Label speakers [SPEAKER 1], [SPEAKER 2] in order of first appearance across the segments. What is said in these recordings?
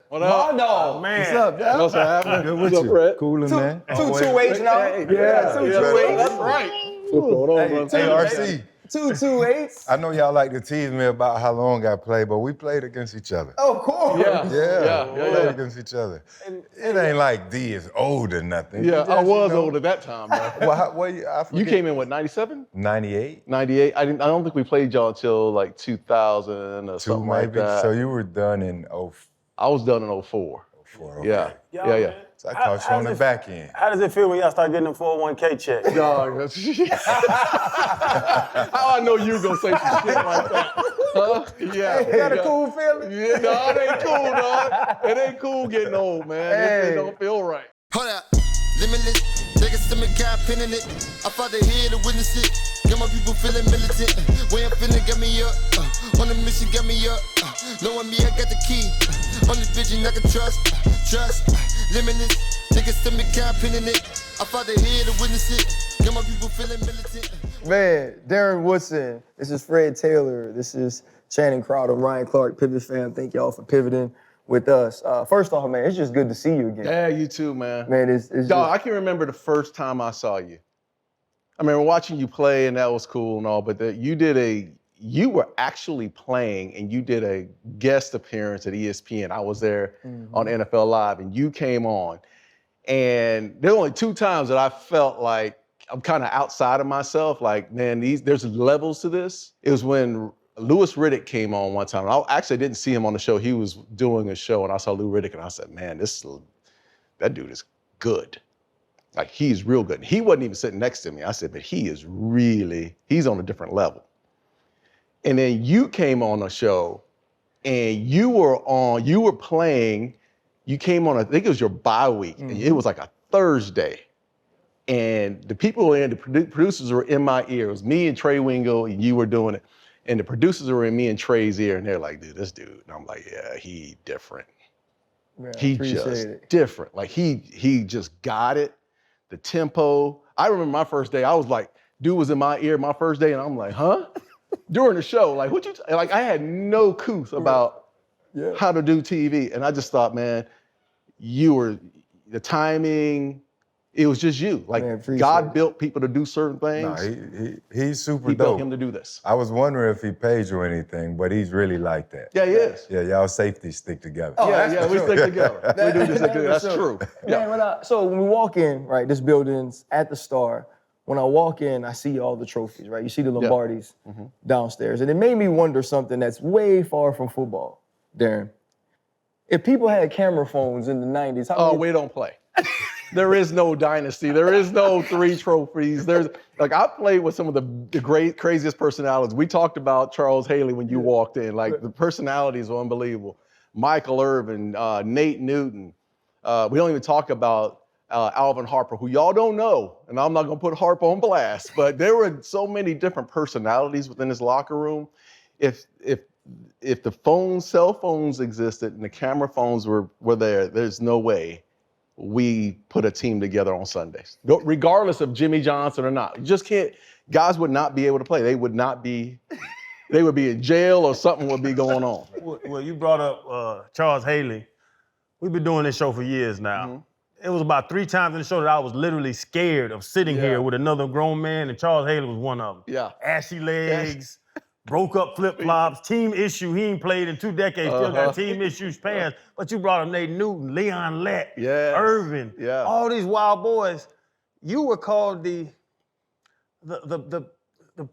[SPEAKER 1] What up?
[SPEAKER 2] No,
[SPEAKER 3] man.
[SPEAKER 2] What's up, Jeff?
[SPEAKER 1] What's happening?
[SPEAKER 4] Good with
[SPEAKER 1] What's up,
[SPEAKER 4] you.
[SPEAKER 1] Fred?
[SPEAKER 4] Coolin', man.
[SPEAKER 2] 228 now.
[SPEAKER 4] Yeah.
[SPEAKER 2] 228.
[SPEAKER 1] That's right. What's going on, brother?
[SPEAKER 4] Hey, RC.
[SPEAKER 2] 228.
[SPEAKER 4] I know y'all like to tease me about how long I played, but we played against each other.
[SPEAKER 2] Of course.
[SPEAKER 4] Yeah. Played against each other. It ain't like D is old or nothing.
[SPEAKER 1] Yeah,
[SPEAKER 4] Just,
[SPEAKER 1] I was old at that time, man.
[SPEAKER 4] I
[SPEAKER 1] You came in, what, 97?
[SPEAKER 4] 98?
[SPEAKER 1] 98? I don't think we played y'all until like 2000 or something like that.
[SPEAKER 4] So you were done in 04.
[SPEAKER 1] I was done in 04.
[SPEAKER 4] 04, okay.
[SPEAKER 1] Yeah.
[SPEAKER 4] So I caught you on the back end.
[SPEAKER 3] How does it feel when y'all start getting them 401k checks?
[SPEAKER 1] Dog, how I know you were gonna say some shit like that? Huh? Yeah.
[SPEAKER 2] Is that a cool feeling?
[SPEAKER 1] Yeah, no, it ain't cool, dog. It ain't cool getting old, man. It don't feel right.
[SPEAKER 5] Hold up, limitless. Take a stomach, got pin in it. I fought the head to witness it. Get my people feeling militant. Way I'm feeling, get me up. On a mission, get me up. Knowing me, I got the key. Only vision I can trust. Limitless. Take a stomach, got pin in it. I fought the head to witness it. Get my people feeling militant.
[SPEAKER 2] Man, Darren Woodson. This is Fred Taylor. This is Channing Crowder, Ryan Clark, Pivot fam. Thank y'all for pivoting with us. First off, man, it's just good to see you again.
[SPEAKER 1] Yeah, you too, man.
[SPEAKER 2] Man, it's
[SPEAKER 1] Dog,
[SPEAKER 2] just...
[SPEAKER 1] I can remember the first time I saw you. I remember watching you play, and that was cool and all, but you were actually playing, and you did a guest appearance at ESPN. I was there on NFL Live, and you came on. And there were only 2 times that I felt like I'm kind of outside of myself. Like, man, there's levels to this. It was when Louis Riddick came on one time. I actually didn't see him on the show. He was doing a show, and I saw Lou Riddick, and I said, man, that dude is good. Like, he's real good. He wasn't even sitting next to me. I said, but he's on a different level. And then you came on a show, and you were playing, you came on, I think it was your bye week, and it was like a Thursday. And the people the producers were in my ear. It was me and Trey Wingo, and you were doing it. And the producers were in me and Trey's ear, and they're like, dude, this dude. And I'm like, yeah, he different.
[SPEAKER 2] Man,
[SPEAKER 1] He just different. Like, he just got it, the tempo. I remember my first day, I was like, dude was in my ear my first day, and I'm like, huh? During the show, like, I had no couth about how to do TV. And I just thought, man, the timing, it was just you. Like, man, God built people to do certain things.
[SPEAKER 4] He's super
[SPEAKER 1] He
[SPEAKER 4] dope.
[SPEAKER 1] built him to do this.
[SPEAKER 4] I was wondering if he paid you anything, but he's really like that.
[SPEAKER 1] Yeah, he is.
[SPEAKER 4] Yeah, y'all safeties stick together.
[SPEAKER 1] Oh, yeah, we stick together. We do this together. That's true.
[SPEAKER 2] Man, so when we walk in, right, this building's at the Star. When I walk in, I see all the trophies, right? You see the Lombardis downstairs. And it made me wonder something that's way far from football, Darren. If people had camera phones in the 90s,
[SPEAKER 1] we don't play. There is no dynasty. There is no 3 trophies. I played with some of the craziest personalities. We talked about Charles Haley when you walked in. Like, the personalities are unbelievable. Michael Irvin, Nate Newton. We don't even talk about Alvin Harper, who y'all don't know, and I'm not gonna put Harper on blast, but there were so many different personalities within this locker room. If the cell phones existed and the camera phones were there's no way we put a team together on Sundays, regardless of Jimmy Johnson or not. You just can't. Guys would not be able to play. They would be in jail, or something would be going on.
[SPEAKER 3] Well, you brought up Charles Haley. We've been doing this show for years now. It was about 3 times in the show that I was literally scared of sitting here with another grown man, and Charles Haley was one of them.
[SPEAKER 1] Yeah.
[SPEAKER 3] Ashy legs, broke up flip-flops, team issue. He ain't played in 2 decades, still got team issues pants. But you brought up Nate Newton, Leon Lett, Irvin, all these wild boys. You were called the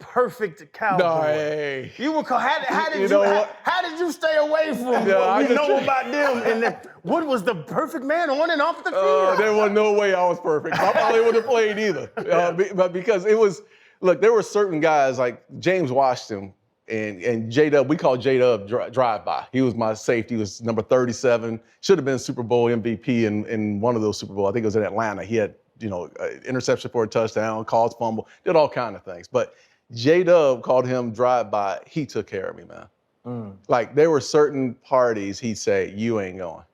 [SPEAKER 3] perfect cowboy.
[SPEAKER 1] No, hey.
[SPEAKER 3] You were called. How did you stay away from what we know about them? And what was the perfect man on and off the field?
[SPEAKER 1] There was no way I was perfect. I probably wouldn't have played either. But because it was, look, there were certain guys like James Washington and J-Dub. We called J-Dub drive-by. He was my safety. He was number 37. Should have been Super Bowl MVP in one of those Super Bowls. I think it was in Atlanta. He had, interception for a touchdown, caused fumble, did all kind of things. But J-Dub called him drive-by. He took care of me, man. Like, there were certain parties he'd say, you ain't going.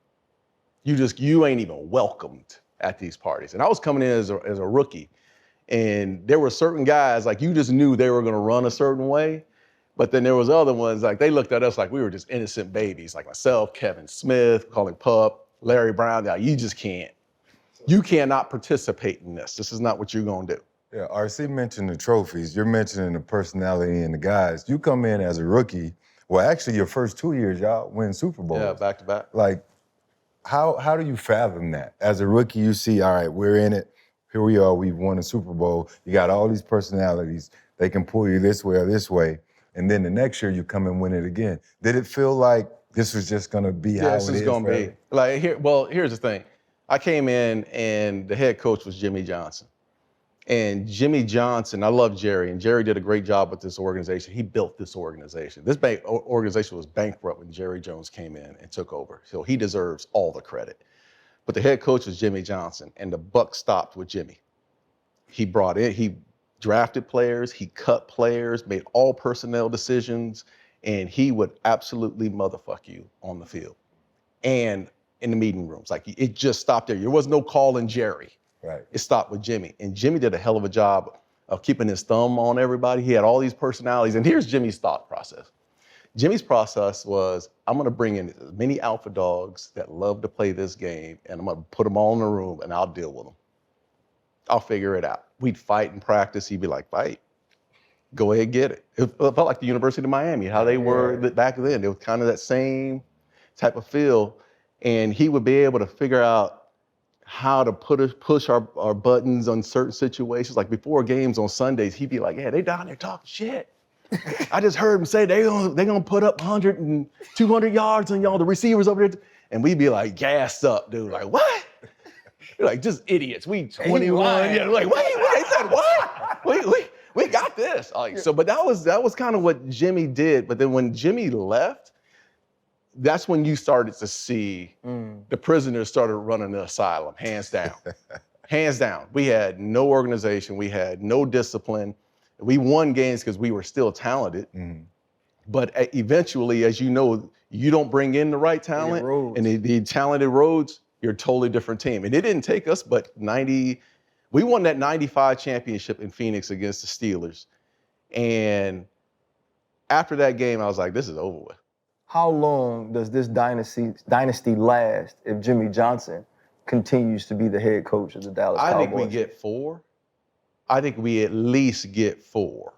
[SPEAKER 1] You ain't even welcomed at these parties. And I was coming in as a rookie, and there were certain guys, like, you just knew they were gonna run a certain way, But then there was other ones, like they looked at us like we were just innocent babies, like myself, Kevin Smith, calling Pup, Larry Brown. Now you just can't. You cannot participate in this. This is not what you're gonna do.
[SPEAKER 4] Yeah, RC mentioned the trophies. You're mentioning the personality and the guys. You come in as a rookie. Well, actually, your first 2 years, y'all win Super Bowls.
[SPEAKER 1] Yeah, back to back.
[SPEAKER 4] Like, how do you fathom that? As a rookie, you see, all right, we're in it. Here we are, we've won a Super Bowl. You got all these personalities. They can pull you this way or this way. And then the next year, you come and win it again. Did it feel like this was just gonna be how it is?
[SPEAKER 1] This is gonna be. Like, here's the thing. I came in and the head coach was Jimmy Johnson. And Jimmy Johnson, I love Jerry, and Jerry did a great job with this organization. He built this organization. This organization was bankrupt when Jerry Jones came in and took over. So he deserves all the credit. But the head coach was Jimmy Johnson, and the buck stopped with Jimmy. He drafted players, he cut players, made all personnel decisions, and he would absolutely motherfuck you on the field and in the meeting rooms. Like, it just stopped there. There was no calling Jerry.
[SPEAKER 4] Right.
[SPEAKER 1] It stopped with Jimmy. And Jimmy did a hell of a job of keeping his thumb on everybody. He had all these personalities. And here's Jimmy's thought process. Jimmy's process was, I'm gonna bring in as many alpha dogs that love to play this game, and I'm gonna put them all in the room, and I'll deal with them. I'll figure it out. We'd fight in practice. He'd be like, fight. Go ahead, get it. It felt like the University of Miami, how they were back then. It was kind of that same type of feel. And he would be able to figure out how to push our buttons on certain situations. Like before games on Sundays, he'd be like, yeah, they down there talking shit. I just heard them say they gonna put up 100 and 200 yards on y'all, the receivers over there. And we'd be like gassed up, dude. Like, what? You're like, just idiots. We 21. Yeah, like, wait, he said what? We got this. Like, so, but that was kind of what Jimmy did. But then when Jimmy left, that's when you started to see the prisoners started running the asylum, hands down. Hands down. We had no organization. We had no discipline. We won games because we were still talented. But eventually, as you know, you don't bring in the right talent and the talented roads, you're a totally different team. And it didn't take us but we won that 95 championship in Phoenix against the Steelers. And after that game, I was like, this is over with.
[SPEAKER 2] How long does this dynasty last if Jimmy Johnson continues to be the head coach of the Dallas Cowboys?
[SPEAKER 1] I think we get 4. I think we at least get 4.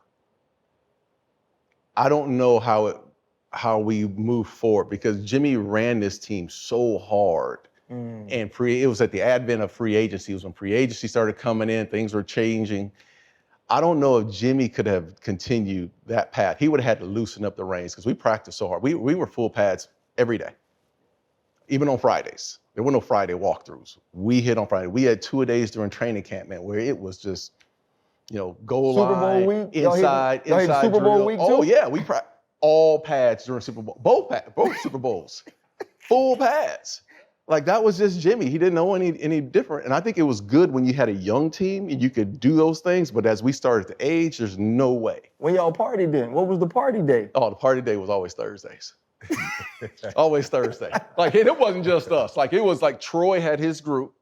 [SPEAKER 1] I don't know how we move forward because Jimmy ran this team so hard. And it was at the advent of free agency. It was when free agency started coming in, things were changing. I don't know if Jimmy could have continued that path. He would have had to loosen up the reins because we practiced so hard. We were full pads every day, even on Fridays. There were no Friday walkthroughs. We hit on Friday. We had 2-a-days during training camp, man, where it was just, goal
[SPEAKER 2] Super
[SPEAKER 1] line,
[SPEAKER 2] Bowl week?
[SPEAKER 1] inside
[SPEAKER 2] Super Bowl
[SPEAKER 1] drill.
[SPEAKER 2] week
[SPEAKER 1] Oh
[SPEAKER 2] too?
[SPEAKER 1] yeah, we all pads during Super Bowl, both Super Bowls, full pads. Like that was just Jimmy. He didn't know any different. And I think it was good when you had a young team and you could do those things. But as we started to age, there's no way.
[SPEAKER 2] When y'all partied then, what was the party day?
[SPEAKER 1] Oh, the party day was always Thursdays. Always Thursday. Like it wasn't just us. Like it was like Troy had his group,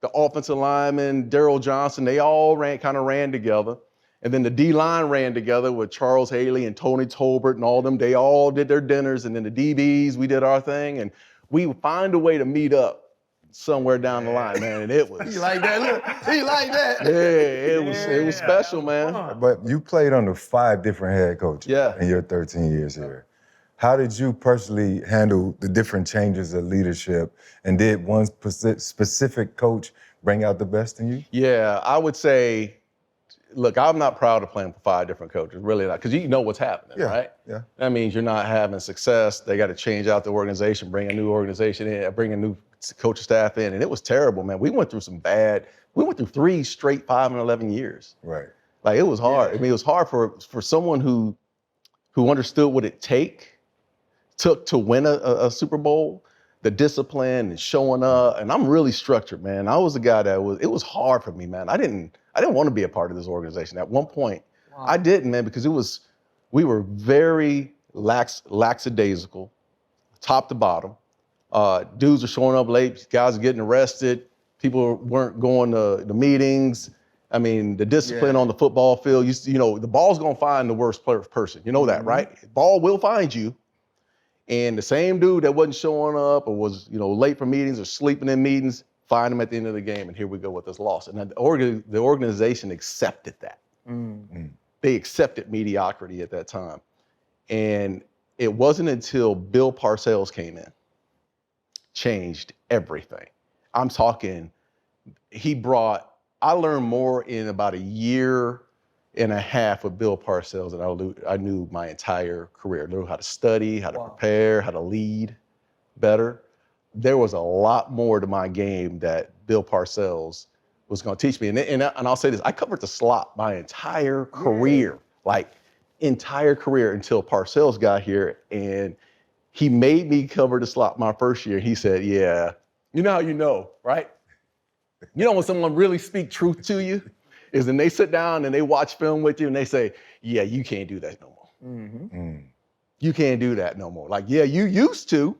[SPEAKER 1] the offensive lineman, Daryl Johnson, they all kind of ran together. And then the D-line ran together with Charles Haley and Tony Tolbert and all them. They all did their dinners. And then the DBs, we did our thing. And we would find a way to meet up somewhere down the line, man. And it was.
[SPEAKER 2] He like that, look. He like that.
[SPEAKER 1] Yeah, it was special, man.
[SPEAKER 4] But you played under 5 different head coaches in your 13 years here. How did you personally handle the different changes of leadership? And did one specific coach bring out the best in you?
[SPEAKER 1] Yeah, I would say, look, I'm not proud of playing for 5 different coaches, really not, because you know what's happening, right?
[SPEAKER 4] Yeah.
[SPEAKER 1] That means you're not having success. They got to change out the organization, bring a new organization in, bring a new coaching staff in, and it was terrible, man. We went through 3 straight 5-11 years.
[SPEAKER 4] Right.
[SPEAKER 1] Like, it was hard. I mean, it was hard for someone who understood what it took to win a Super Bowl, the discipline and showing up, and I'm really structured, man. I was the guy it was hard for me, man. I didn't want to be a part of this organization. At one point, I didn't, man, because we were very lackadaisical, top to bottom. Dudes were showing up late, guys were getting arrested, people weren't going to the meetings. I mean, the discipline on the football field, you know, the ball's gonna find the worst person. You know that, right? The ball will find you. And the same dude that wasn't showing up or was, you know, late for meetings or sleeping in meetings, find him at the end of the game, and here we go with this loss. And the organization accepted that. They accepted mediocrity at that time. And it wasn't until Bill Parcells came in, changed everything. I'm talking, I learned more in about a year and a half with Bill Parcells than I knew my entire career. I knew how to study, how to prepare, how to lead better. There was a lot more to my game that Bill Parcells was going to teach me. And I'll say this, I covered the slot my entire career, entire career until Parcells got here, and he made me cover the slot my first year. He said, yeah, you know how you know, right? You know when someone really speak truth to you is when they sit down and they watch film with you and they say, yeah, you can't do that no more. You can't do that no more. Like, yeah, you used to.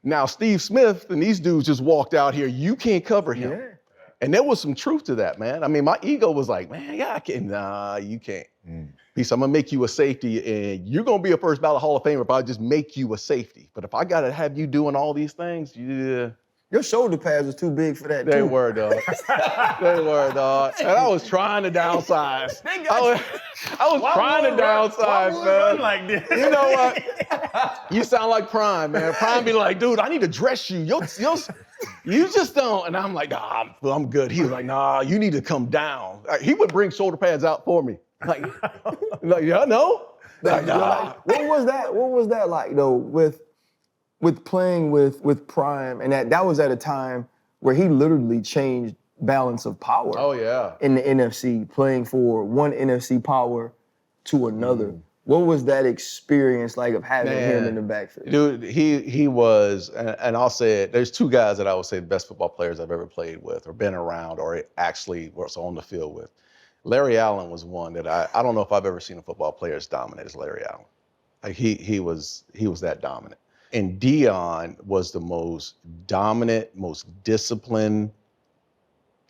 [SPEAKER 1] Now, Steve Smith and these dudes just walked out here. You can't cover him. Yeah. And there was some truth to that, man. I mean, my ego was like, man, yeah, I can. Nah, you can't. Peace, I'm gonna make you a safety, and you're gonna be a first ballot Hall of Famer if I just make you a safety. But if I gotta have you doing all these things,
[SPEAKER 2] your shoulder pads was too big for that,
[SPEAKER 1] They were, dog. They were, dog. And I was trying to downsize. I was trying to downsize, man.
[SPEAKER 3] Like this?
[SPEAKER 1] You know what? You sound like Prime, man. Prime be like, dude, I need to dress you. You just don't. And I'm like, nah, I'm good. He was like, nah, you need to come down. He would bring shoulder pads out for me. Like yeah, no. Like, nah.
[SPEAKER 2] What was that like though with playing with Prime, and that was at a time where he literally changed balance of power.
[SPEAKER 1] Oh yeah.
[SPEAKER 2] In the NFC, playing for one NFC power to another. What was that experience like of having him in the backfield?
[SPEAKER 1] Dude, he was, and I'll say it, there's two guys that I would say the best football players I've ever played with or been around or actually was on the field with. Larry Allen was one that I don't know if I've ever seen a football player as dominant as Larry Allen. Like he was that dominant. And Deion was the most dominant, most disciplined.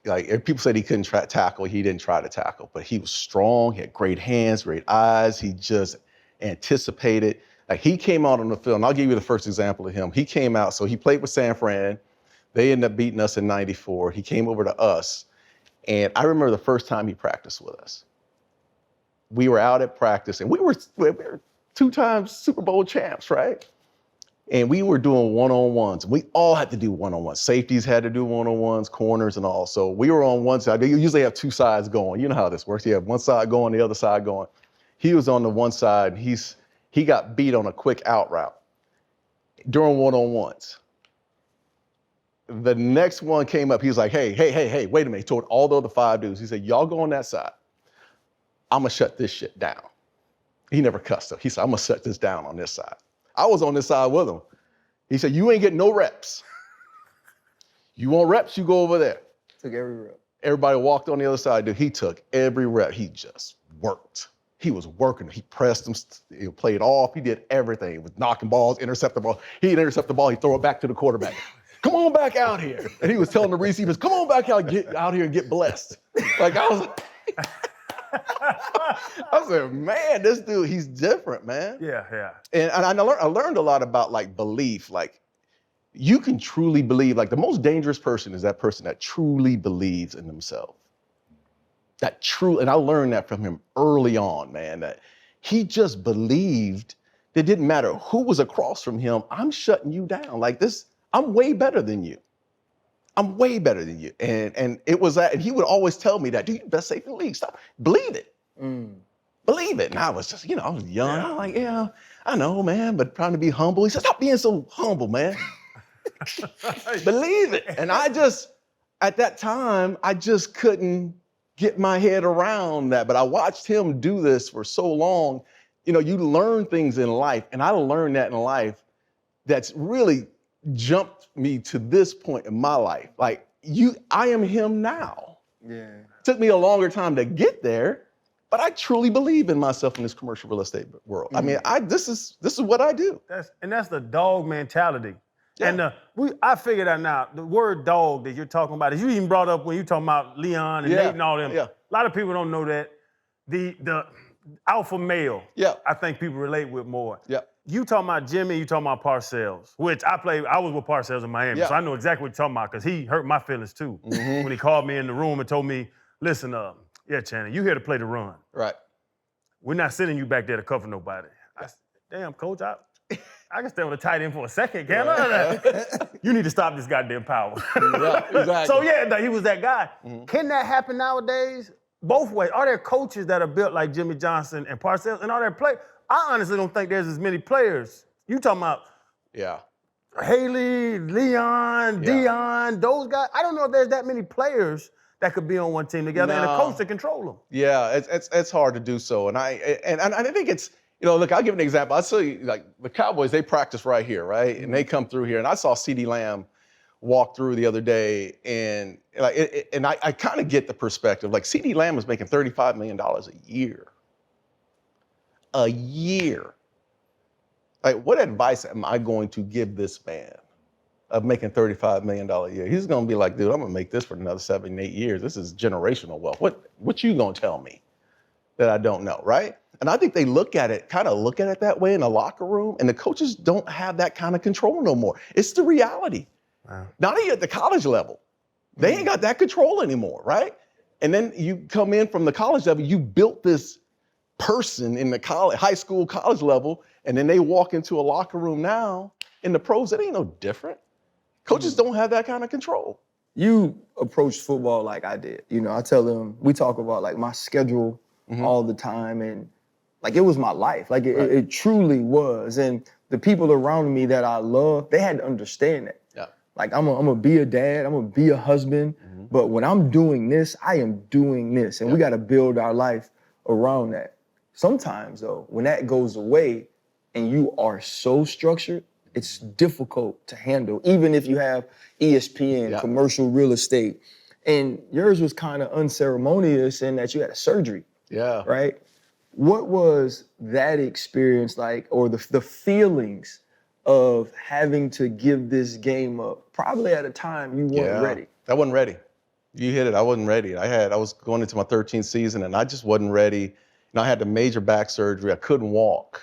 [SPEAKER 1] Like if people said he couldn't tackle, he didn't try to tackle, but he was strong. He had great hands, great eyes. He just anticipated. Like he came out on the field, and I'll give you the first example of him. He came out, so he played with San Fran. They ended up beating us in '94. He came over to us, and I remember the first time he practiced with us. We were out at practice, and we were 2-time Super Bowl champs, right? And we were doing one-on-ones. We all had to do one-on-ones. Safeties had to do one-on-ones, corners and all. So we were on one side. They usually have two sides going. You know how this works. You have one side going, the other side going. He was on the one side. He got beat on a quick out route during one-on-ones. The next one came up. He was like, hey, wait a minute. He told all the other 5 dudes. He said, y'all go on that side. I'm going to shut this shit down. He never cussed. He said, I'm going to shut this down on this side. I was on this side with him. He said, you ain't getting no reps. You want reps, you go over there.
[SPEAKER 2] Took every rep.
[SPEAKER 1] Everybody walked on the other side, dude. He took every rep. He just worked. He was working. He pressed them, he played off. He did everything. He was knocking balls, intercepting balls. He'd intercept the ball, he'd throw it back to the quarterback. Come on back out here. And he was telling the receivers, come on back out, get out here and get blessed. Like I said, man, this dude, he's different, man.
[SPEAKER 3] Yeah.
[SPEAKER 1] And I learned a lot about like belief. Like you can truly believe, like the most dangerous person is that person that truly believes in themselves. And I learned that from him early on, man, that he just believed that it didn't matter who was across from him, I'm shutting you down. Like this, I'm way better than you. I'm way better than you. And it was that, and he would always tell me that, dude, you're the best safe in the league. Stop, believe it. Believe it. And I was just, I was young. I'm like, yeah, I know, man, but trying to be humble. He said, stop being so humble, man. Believe it. And at that time, I just couldn't get my head around that. But I watched him do this for so long. You learn things in life, and I learned that in life that's really jumped me to this point in my life. Like I am him now.
[SPEAKER 2] Yeah.
[SPEAKER 1] Took me a longer time to get there, but I truly believe in myself in this commercial real estate world. I mean, this is what I do.
[SPEAKER 3] That's the dog mentality. And I figured out now, the word dog that you're talking about is you even brought up when you talking about Leon and Nate and all them.
[SPEAKER 1] Yeah.
[SPEAKER 3] A lot of people don't know that. The alpha male, I think people relate with more.
[SPEAKER 1] Yeah.
[SPEAKER 3] You talking about Jimmy, you talking about Parcells, which I was with Parcells in Miami, so I know exactly what you're talking about because he hurt my feelings too. When he called me in the room and told me, listen, Channing, you here to play the run.
[SPEAKER 1] Right.
[SPEAKER 3] We're not sending you back there to cover nobody. I said, damn, coach, I can stay on the tight end for a second, can't I? You need to stop this goddamn power.
[SPEAKER 1] Exactly.
[SPEAKER 3] So he was that guy. Can that happen nowadays? Both ways. Are there coaches that are built like Jimmy Johnson and Parcells? And are there players? I honestly don't think there's as many players. You talking about Haley, Leon, Deion, those guys? I don't know if there's that many players that could be on one team together and a coach to control them.
[SPEAKER 1] Yeah, it's hard to do so. And I think it's, look, I'll give an example. I'll tell you, like the Cowboys, they practice right here, right? And they come through here. And I saw CeeDee Lamb walk through the other day, and I kind of get the perspective. Like CeeDee Lamb is making $35 million a year. A year. Like, what advice am I going to give this man of making $35 million a year? He's going to be like, dude, I'm going to make this for another 7, 8 years. This is generational wealth. What you going to tell me that I don't know, right? And I think they look at it that way in the locker room, and the coaches don't have that kind of control no more. It's the reality. Wow. Not even at the college level. They ain't got that control anymore, right? And then you come in from the college level, you built this person in the high school, college level, and then they walk into a locker room now in the pros. It ain't no different. Coaches don't have that kind of control.
[SPEAKER 2] You approach football like I did. I tell them, we talk about like my schedule all the time, and like it was my life. Like it truly was. And the people around me that I love, they had to understand that. Yeah. Like I'm gonna be a dad, I'm gonna be a husband, but when I'm doing this, I am doing this. And we gotta build our life around that. Sometimes though, when that goes away and you are so structured, it's difficult to handle, even if you have ESPN, commercial real estate. And yours was kind of unceremonious in that you had a surgery. Yeah. Right? What was that experience like, or the feelings of having to give this game up? Probably at a time you weren't ready.
[SPEAKER 1] I wasn't ready. You hit it. I wasn't ready. I was going into my 13th season, and I just wasn't ready. I had the major back surgery. I couldn't walk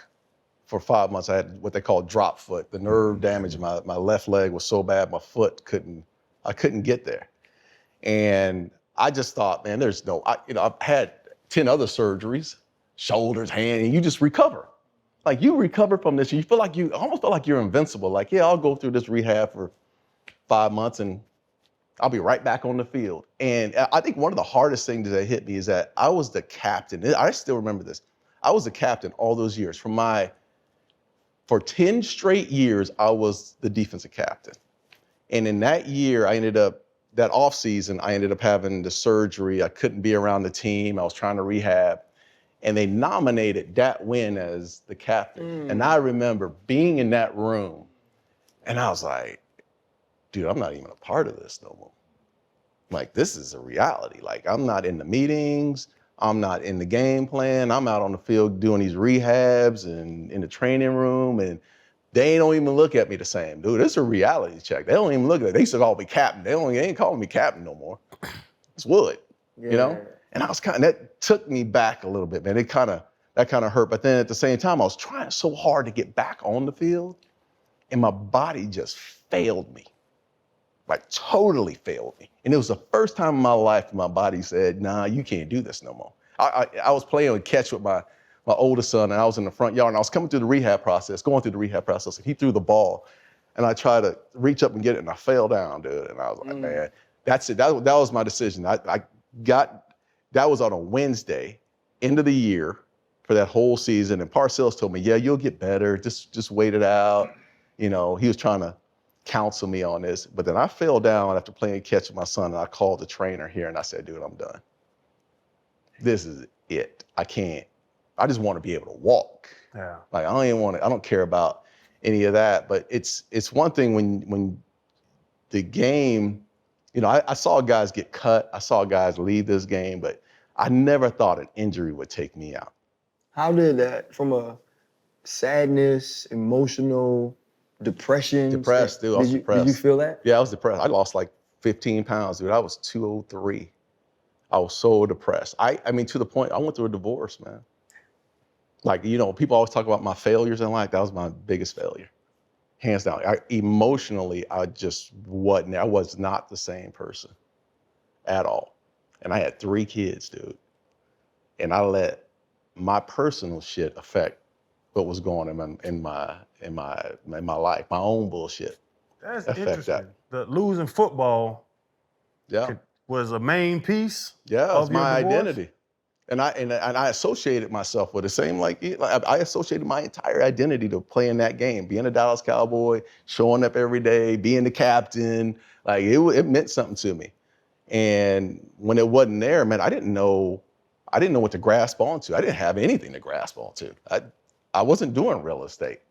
[SPEAKER 1] for 5 months. I had what they call drop foot. The nerve damage in my left leg was so bad, my foot I couldn't get there. And I just thought, man, I've had 10 other surgeries, shoulders, hand, and you just recover. Like you recover from this, and you almost feel like you're invincible. Like, yeah, I'll go through this rehab for 5 months and I'll be right back on the field. And I think one of the hardest things that hit me is that I was the captain. I still remember this. I was the captain all those years. For 10 straight years, I was the defensive captain. And in that year, that off season, I ended up having the surgery. I couldn't be around the team. I was trying to rehab. And they nominated Dat Win as the captain. And I remember being in that room, and I was like, dude, I'm not even a part of this no more. Like, this is a reality. Like, I'm not in the meetings. I'm not in the game plan. I'm out on the field doing these rehabs and in the training room, and they don't even look at me the same. Dude, it's a reality check. They don't even look at it. They used to call me captain. They ain't calling me captain no more. It's Wood, And I was that took me back a little bit, man. That kind of hurt. But then at the same time, I was trying so hard to get back on the field, and my body just failed me. Like, totally failed me. And it was the first time in my life my body said, nah, you can't do this no more. I was playing catch with my oldest son, and I was in the front yard, and I was going through the rehab process, and he threw the ball, and I tried to reach up and get it, and I fell down, dude. And I was like, man, that's it. That was my decision. That was on a Wednesday, end of the year, for that whole season. And Parcells told me, yeah, you'll get better. Just wait it out. He was trying to counsel me on this. But then I fell down after playing catch with my son, and I called the trainer here, and I said, dude, I'm done. This is it. I can't. I just want to be able to walk. Yeah. Like, I don't care about any of that. But it's one thing when the game, I saw guys get cut. I saw guys leave this game, but I never thought an injury would take me out.
[SPEAKER 2] How did that, from a sadness, emotional, depression?
[SPEAKER 1] Depressed, dude. I was depressed.
[SPEAKER 2] Did you feel that?
[SPEAKER 1] Yeah, I was depressed. I lost like 15 pounds, dude. I was 203. I was so depressed. I mean, to the point, I went through a divorce, man. Like, you know, people always talk about my failures and like, that was my biggest failure. Hands down. Emotionally, I was not the same person at all. And I had 3 kids, dude. And I let my personal shit affect what was going on in my life, my own bullshit.
[SPEAKER 3] That's
[SPEAKER 1] affect
[SPEAKER 3] interesting.
[SPEAKER 1] that.
[SPEAKER 3] The losing football was a main piece.
[SPEAKER 1] Yeah, it's my
[SPEAKER 3] divorce?
[SPEAKER 1] identity. And I associated myself with the same, like I associated my entire identity to playing that game, being a Dallas Cowboy, showing up every day, being the captain. Like it meant something to me. And when it wasn't there, man, I didn't know what to grasp onto. I didn't have anything to grasp onto. I wasn't doing real estate.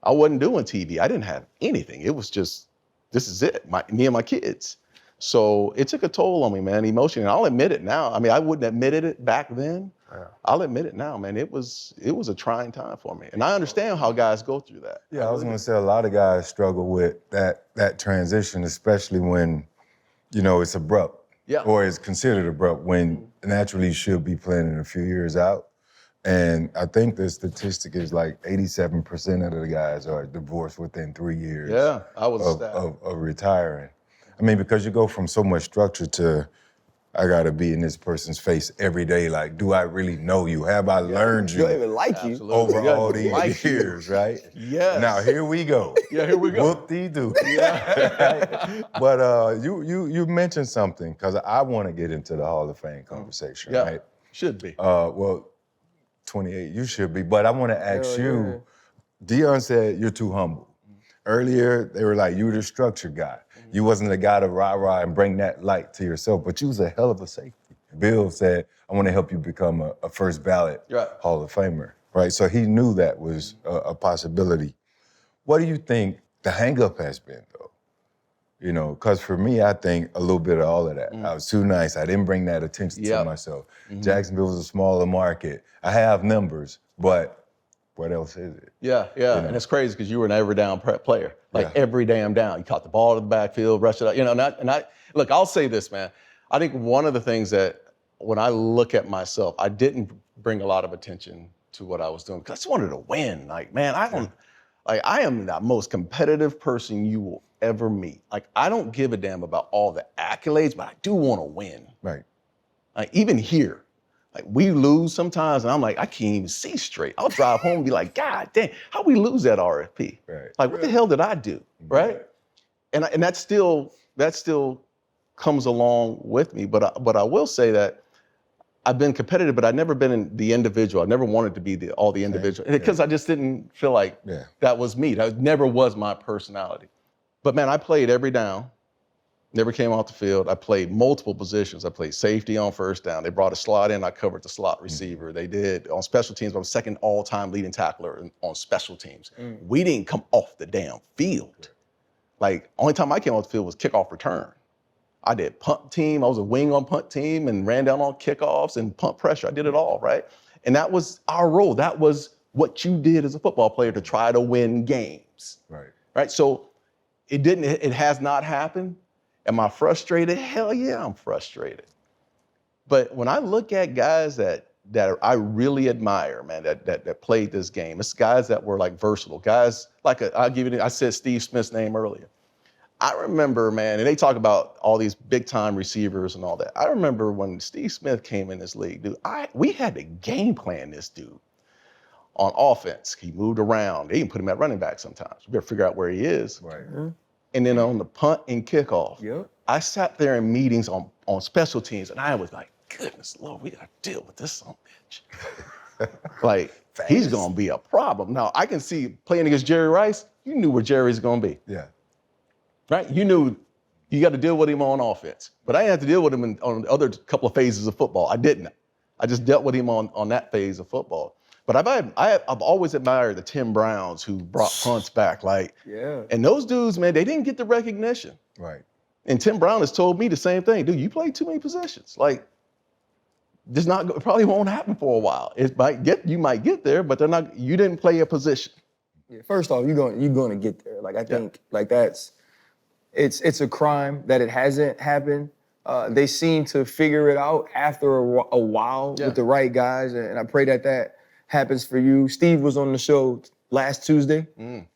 [SPEAKER 1] I wasn't doing TV. I didn't have anything. It was just, this is it, me and my kids. So it took a toll on me, man, emotionally. And I'll admit it now. I mean, I wouldn't have admitted it back then. Yeah. I'll admit it now, man. It was a trying time for me. And I understand how guys go through that.
[SPEAKER 4] Yeah, I was gonna say a lot of guys struggle with that transition, especially when, you know, it's abrupt.
[SPEAKER 1] Yeah.
[SPEAKER 4] Or it's considered abrupt when naturally you should be planning a few years out. And I think the statistic is like 87% of the guys are divorced within 3 years.
[SPEAKER 1] Yeah, I was
[SPEAKER 4] of retiring. I mean, because you go from so much structure to, I gotta be in this person's face every day. Like, do I really know you? Have I learned you?
[SPEAKER 2] Do I even like you?
[SPEAKER 4] Over all these years, right?
[SPEAKER 1] Yes.
[SPEAKER 4] Now here we go.
[SPEAKER 1] Yeah, here we go.
[SPEAKER 4] Whoop-dee-doo. Yeah. Right? But you mentioned something, because I want to get into the Hall of Fame conversation, right?
[SPEAKER 1] Should be.
[SPEAKER 4] Well, 28, you should be. But I want to ask you, Deion said you're too humble. Earlier, they were like, you were the structured guy. You wasn't the guy to rah-rah and bring that light to yourself, but you was a hell of a safety. Bill said, I want to help you become a first ballot Hall of Famer, right? So he knew that was a possibility. What do you think the hang-up has been, though? You know, because for me, I think a little bit of all of that. I was too nice. I didn't bring that attention to myself. Jacksonville was a smaller market. I have numbers, but what else is it?
[SPEAKER 1] Yeah. You know? And it's crazy because you were an every down player. Like every damn down. You caught the ball to the backfield, rushed it out. You know, look, I'll say this, man. I think one of the things that when I look at myself, I didn't bring a lot of attention to what I was doing because I just wanted to win. Like, man, I am the most competitive person you will ever meet. Like, I don't give a damn about all the accolades, but I do want to win.
[SPEAKER 4] Right.
[SPEAKER 1] Like, even here. Like, we lose sometimes, and I'm like, I can't even see straight. I'll drive home and be like, God damn, how'd we lose that RFP?
[SPEAKER 4] Right.
[SPEAKER 1] Like, what the hell did I do, right? And that still comes along with me. But I will say that I've been competitive, but I've never been in the individual. I never wanted to be all the individual because I just didn't feel like that was me. That never was my personality. But man, I played every down. Never came off the field. I played multiple positions. I played safety on first down. They brought a slot in. I covered the slot receiver. They did on special teams. I was second all-time leading tackler on special teams. We didn't come off the damn field. Like, only time I came off the field was kickoff return. I did punt team. I was a wing on punt team and ran down on kickoffs and punt pressure. I did it all, right? And that was our role. That was what you did as a football player to try to win games. Right? So it has not happened. Am I frustrated? Hell yeah, I'm frustrated. But when I look at guys that I really admire, man, that played this game, it's guys that were like versatile, guys like I said Steve Smith's name earlier. I remember, man, and they talk about all these big time receivers and all that. I remember when Steve Smith came in this league, dude, we had to game plan this dude on offense. He moved around. They even put him at running back sometimes. We better figure out where he is.
[SPEAKER 4] Right.
[SPEAKER 1] And then on the punt and kickoff, I sat there in meetings on special teams, and I was like, goodness Lord, we got to deal with this son of a bitch. Like, he's going to be a problem. Now, I can see playing against Jerry Rice, you knew where Jerry's going to be.
[SPEAKER 4] Yeah.
[SPEAKER 1] Right? You knew you got to deal with him on offense. But I didn't have to deal with him on the other couple of phases of football. I didn't. I just dealt with him on that phase of football. But I've always admired the Tim Browns who brought punts back. Like, and those dudes, man, they didn't get the recognition.
[SPEAKER 4] Right.
[SPEAKER 1] And Tim Brown has told me the same thing. Dude, you play too many positions. Like, it probably won't happen for a while. You might get there, but you didn't play a position.
[SPEAKER 2] Yeah, first off, you're gonna get there. Like I think like it's a crime that it hasn't happened. They seem to figure it out after a while with the right guys, and I pray that happens for you. Steve was on the show last Tuesday.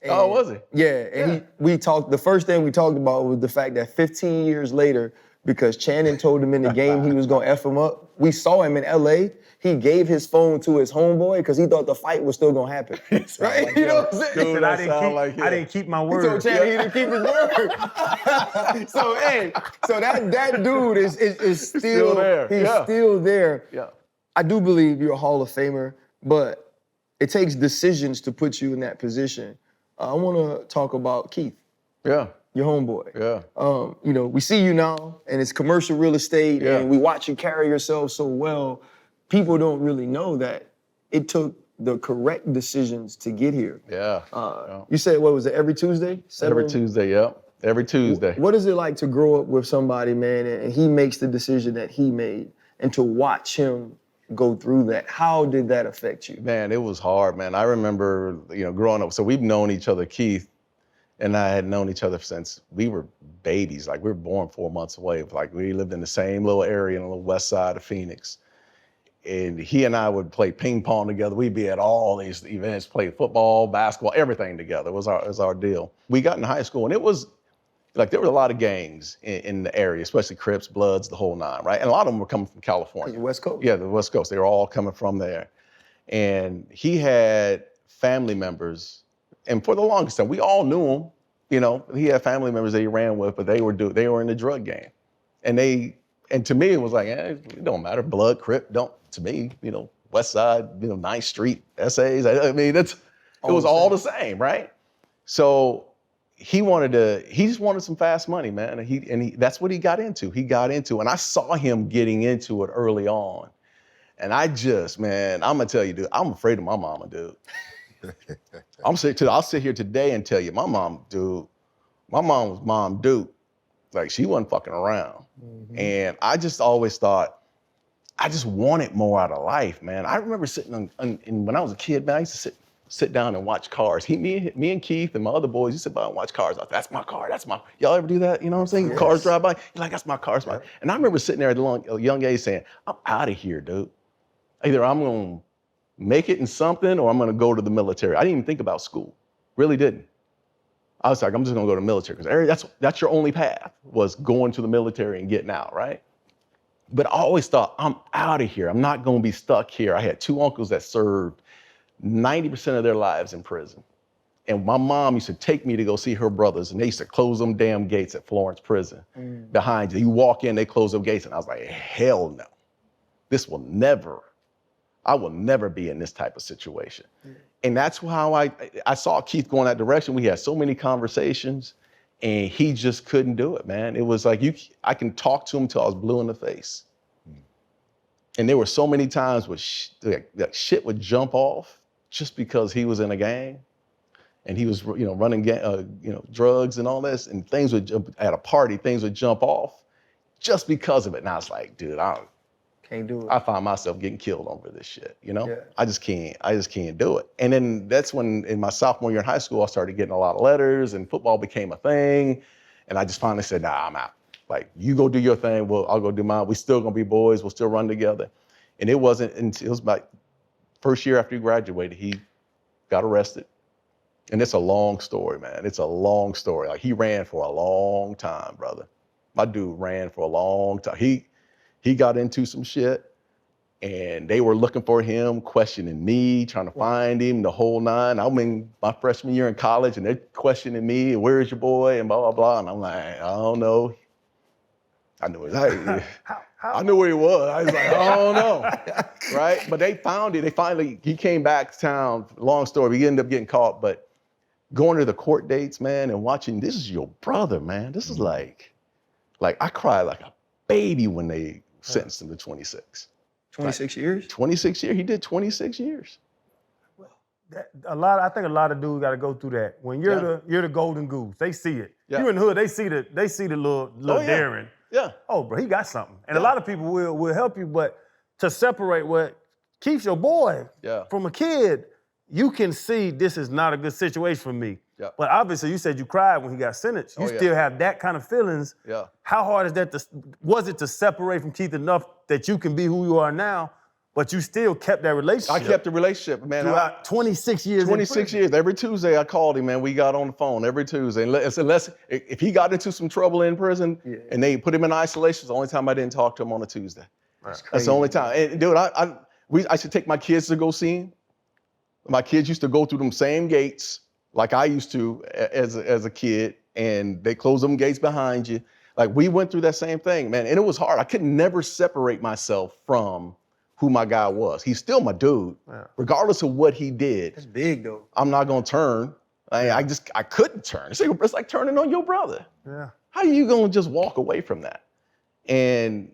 [SPEAKER 1] Oh, was he?
[SPEAKER 2] Yeah, and we talked. The first thing we talked about was the fact that 15 years later, because Channing told him in the game he was gonna F him up, we saw him in LA. He gave his phone to his homeboy because he thought the fight was still gonna happen. Right?
[SPEAKER 1] Like
[SPEAKER 2] you know what I'm saying?
[SPEAKER 1] Dude,
[SPEAKER 3] I didn't keep my word.
[SPEAKER 2] He told Channing he didn't keep his word. so that dude is still
[SPEAKER 1] there.
[SPEAKER 2] He's still there.
[SPEAKER 1] Yeah.
[SPEAKER 2] I do believe you're a Hall of Famer, but it takes decisions to put you in that position. I want to talk about Keith.
[SPEAKER 1] Yeah.
[SPEAKER 2] Your homeboy.
[SPEAKER 1] Yeah.
[SPEAKER 2] We see you now, and it's commercial real estate, and we watch you carry yourself so well. People don't really know that it took the correct decisions to get here.
[SPEAKER 1] Yeah.
[SPEAKER 2] You said, what was it, every Tuesday?
[SPEAKER 1] Every Tuesday, every Tuesday.
[SPEAKER 2] What is it like to grow up with somebody, man, and he makes the decision that he made, and to watch him go through that? How did that affect you?
[SPEAKER 1] Man, it was hard, man. I remember, growing up. So we've known each other, Keith and I had known each other since we were babies. Like we were born 4 months away. Like we lived in the same little area in the little west side of Phoenix. And he and I would play ping pong together. We'd be at all these events, play football, basketball, everything together. It was our deal. We got in high school, and it was like there were a lot of gangs in the area, especially Crips, Bloods, the whole nine, right? And a lot of them were coming from California.
[SPEAKER 2] West Coast?
[SPEAKER 1] Yeah, the West Coast. They were all coming from there. And he had family members, and for the longest time, we all knew him. He had family members that he ran with, but they were in the drug game. And to me, it was like, it don't matter, Blood, Crip, to me, West Side, 9th Street, essays. I mean, it was all the same, right? So he just wanted some fast money, man. And that's what he got into. And I saw him getting into it early on. And I'm gonna tell you, dude, I'm afraid of my mama, dude. I'll sit here today and tell you, my mom was Mom Duke. Like she wasn't fucking around. Mm-hmm. And I just always thought, I just wanted more out of life, man. I remember sitting when I was a kid, man, I used to sit down and watch cars. Me and Keith and my other boys used to sit by and watch cars. Like, that's my car, y'all ever do that? You know what I'm saying? Yes. Cars drive by, you're like, that's my car, that's mine. And I remember sitting there at a young age saying, I'm out of here, dude. Either I'm gonna make it in something or I'm gonna go to the military. I didn't even think about school, really didn't. I was like, I'm just gonna go to the military, because that's your only path, was going to the military and getting out, right? But I always thought, I'm out of here. I'm not gonna be stuck here. I had 2 uncles that served 90% of their lives in prison. And my mom used to take me to go see her brothers, and they used to close them damn gates at Florence Prison behind you. You walk in, they close them gates, and I was like, hell no. I will never be in this type of situation. And that's how I saw Keith going that direction. We had so many conversations, and he just couldn't do it, man. It was like, I can talk to him till I was blue in the face. And there were so many times where shit would jump off just because he was in a gang, and he was, running drugs and all this, and things would jump at a party. Things would jump off just because of it. And I was like, dude,
[SPEAKER 2] can't do it.
[SPEAKER 1] I find myself getting killed over this shit, Yeah. I just can't do it. And then that's when, in my sophomore year in high school, I started getting a lot of letters, and football became a thing. And I just finally said, nah, I'm out. Like, you go do your thing, I'll go do mine. We still gonna be boys, we'll still run together. And it wasn't until, it was my first year after he graduated, he got arrested. And it's a long story, man. It's a long story. Like, he ran for a long time, brother. My dude ran for a long time. He got into some shit, and they were looking for him, questioning me, trying to find him, the whole nine. I'm in my freshman year in college, and they're questioning me, where's your boy, and blah, blah, blah. And I'm like, I don't know. I knew I knew where he was. I was like, I don't know, right? But they found it. He came back to town. Long story, he ended up getting caught, but going to the court dates, man, and watching, this is your brother, man. This is like I cried like a baby when they sentenced him to 26.
[SPEAKER 2] 26 years?
[SPEAKER 1] 26 years. He did 26 years.
[SPEAKER 3] I think a lot of dudes got to go through that. When you're the golden goose, they see it. Yeah. You in the hood, they see the little Darren.
[SPEAKER 1] Yeah.
[SPEAKER 3] Oh, bro, he got something. And a lot of people will help you, but to separate what keeps your boy from a kid, you can see this is not a good situation for me.
[SPEAKER 1] Yeah.
[SPEAKER 3] But obviously, you said you cried when he got sentenced. You still have that kind of feelings.
[SPEAKER 1] Yeah.
[SPEAKER 3] How hard is that? Was it to separate from Keith enough that you can be who you are now, but you still kept that relationship?
[SPEAKER 1] I kept the relationship, man.
[SPEAKER 3] Throughout 26 years.
[SPEAKER 1] 26 years. Every Tuesday I called him, man. We got on the phone every Tuesday. And unless if he got into some trouble in prison and they put him in isolation, it's the only time I didn't talk to him on a Tuesday. That's the only time. And dude, I should take my kids to go see him. My kids used to go through them same gates like I used to as a kid, and they close them gates behind you. Like we went through that same thing, man. And it was hard. I could never separate myself from who my guy was. He's still my dude, regardless of what he did.
[SPEAKER 2] That's big though.
[SPEAKER 1] I'm not gonna turn. I couldn't turn. It's like turning on your brother.
[SPEAKER 3] Yeah.
[SPEAKER 1] How are you gonna just walk away from that? And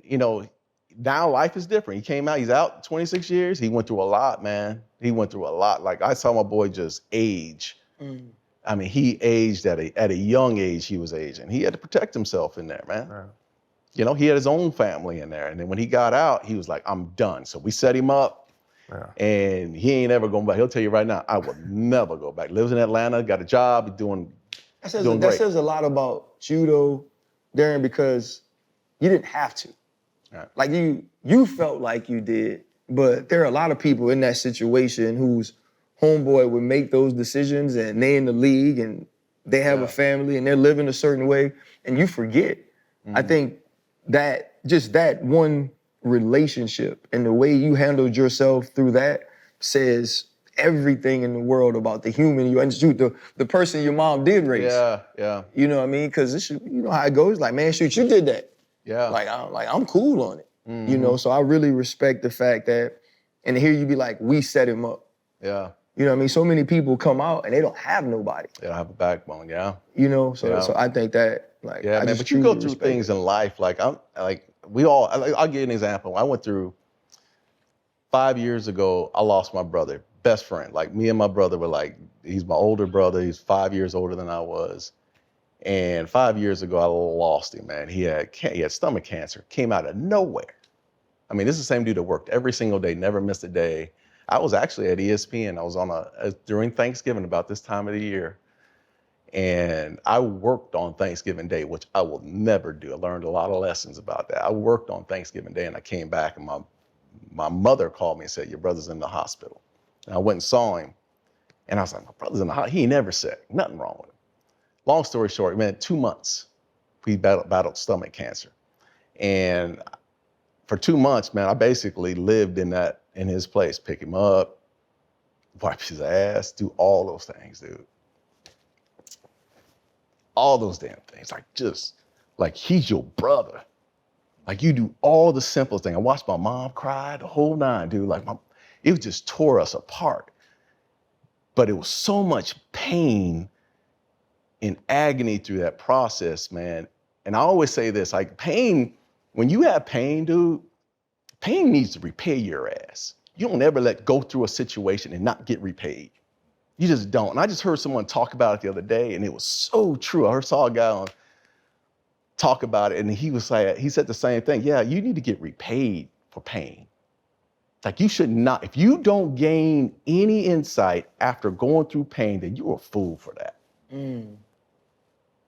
[SPEAKER 1] now life is different. He came out, he's out 26 years. He went through a lot, man. He went through a lot. Like I saw my boy just age. I mean, he aged at a young age, he was aging. He had to protect himself in there, man. Right. He had his own family in there. And then when he got out, he was like, I'm done. So we set him up and he ain't ever going back. He'll tell you right now, I will never go back. Lives in Atlanta, got a job, doing
[SPEAKER 2] That says a lot about you though, Darren, because you didn't have to.
[SPEAKER 1] Right.
[SPEAKER 2] Like you felt like you did, but there are a lot of people in that situation whose homeboy would make those decisions and they in the league and they have a family and they're living a certain way and you forget. I think that just that one relationship and the way you handled yourself through that says everything in the world about the human you and shoot the person your mom did raise.
[SPEAKER 1] Yeah.
[SPEAKER 2] You know what I mean? Because you know how it goes. Like, man, shoot, you did that.
[SPEAKER 1] Yeah.
[SPEAKER 2] I'm cool on it. So I really respect the fact that, and to hear you be like, we set him up.
[SPEAKER 1] Yeah.
[SPEAKER 2] You know what I mean? So many people come out and they don't have nobody.
[SPEAKER 1] They don't have a backbone,
[SPEAKER 2] So I think that, like,
[SPEAKER 1] yeah, man, but you go through things in life, I'll give you an example. I went through 5 years ago, I lost my brother, best friend. Like me and my brother were like, he's my older brother, he's 5 years older than I was. And 5 years ago, I lost him, man. He had stomach cancer, came out of nowhere. I mean, this is the same dude that worked every single day, never missed a day. I was actually at ESPN. I was on during Thanksgiving about this time of the year. And I worked on Thanksgiving Day, which I will never do. I learned a lot of lessons about that. I worked on Thanksgiving Day and I came back and my mother called me and said, your brother's in the hospital. And I went and saw him. And I was like, my brother's in the hospital. He ain't never sick, nothing wrong with him. Long story short, man, 2 months, we battled stomach cancer. And for 2 months, man, I basically lived in his place, pick him up, wipe his ass, do all those things, dude. All those damn things, like he's your brother. Like you do all the simplest things. I watched my mom cry, the whole nine, dude. Like it just tore us apart. But it was so much pain and agony through that process, man. And I always say this, like pain, when you have pain, dude, pain needs to repay your ass. You don't ever let go through a situation and not get repaid. You just don't. And I just heard someone talk about it the other day, and it was so true. I saw a guy talk about it, and he said the same thing. Yeah, you need to get repaid for pain. Like you should not, if you don't gain any insight after going through pain, then you're a fool for that.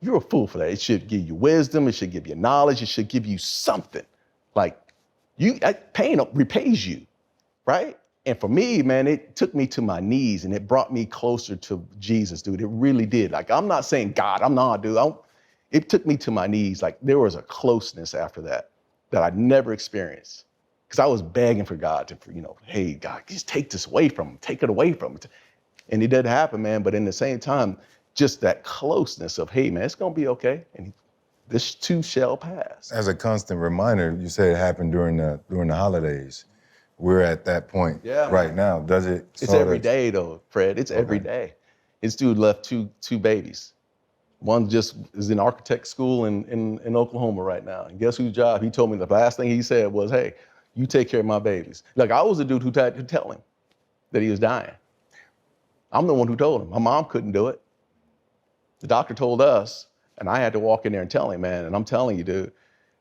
[SPEAKER 1] You're a fool for that. It should give you wisdom. It should give you knowledge. It should give you something. Like pain repays you, right? And for me, man, it took me to my knees and it brought me closer to Jesus, dude. It really did. Like, I'm not saying God, I'm not, dude. It took me to my knees. Like, there was a closeness after that I never experienced. Because I was begging for God to, hey, God, just take this away from him. Take it away from him. And it didn't happen, man. But in the same time, just that closeness of, hey, man, it's going to be okay. And this too shall pass.
[SPEAKER 4] As a constant reminder, you said it happened during the holidays. We're at that point right now. Does it?
[SPEAKER 1] It's every day, though, Fred. It's every day. This dude left two babies. One just is in architect school in Oklahoma right now. And guess whose job? He told me the last thing he said was, hey, you take care of my babies. Like, I was the dude who had to tell him that he was dying. I'm the one who told him. My mom couldn't do it. The doctor told us, and I had to walk in there and tell him, man. And I'm telling you, dude,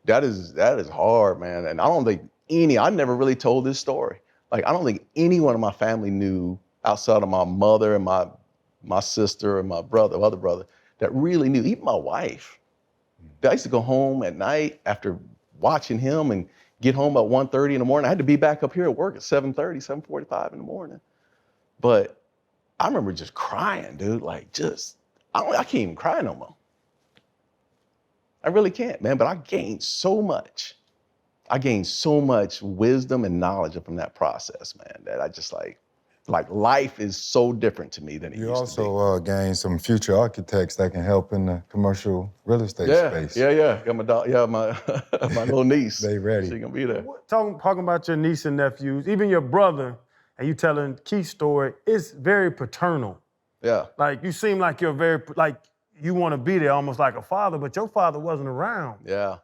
[SPEAKER 1] that is hard, man. And I don't think I never really told this story. Like, I don't think anyone in my family knew outside of my mother and my sister and my other brother, that really knew, even my wife. I used to go home at night after watching him and get home at 1:30 in the morning. I had to be back up here at work at 7:30, 7:45 in the morning. But I remember just crying, dude, like I can't even cry no more. I really can't, man, but I gained so much. I gained so much wisdom and knowledge from that process, man, that I just like life is so different to me than it
[SPEAKER 4] you
[SPEAKER 1] used to be.
[SPEAKER 4] You also gained some future architects that can help in the commercial real estate space.
[SPEAKER 1] Yeah. Got my my little niece.
[SPEAKER 4] They ready.
[SPEAKER 1] She gonna be there.
[SPEAKER 3] Talking about your niece and nephews, even your brother, and you telling Keith's story, it's very paternal.
[SPEAKER 1] Yeah.
[SPEAKER 3] Like, you seem like you're like you want to be there almost like a father, but your father wasn't around.
[SPEAKER 1] Yeah.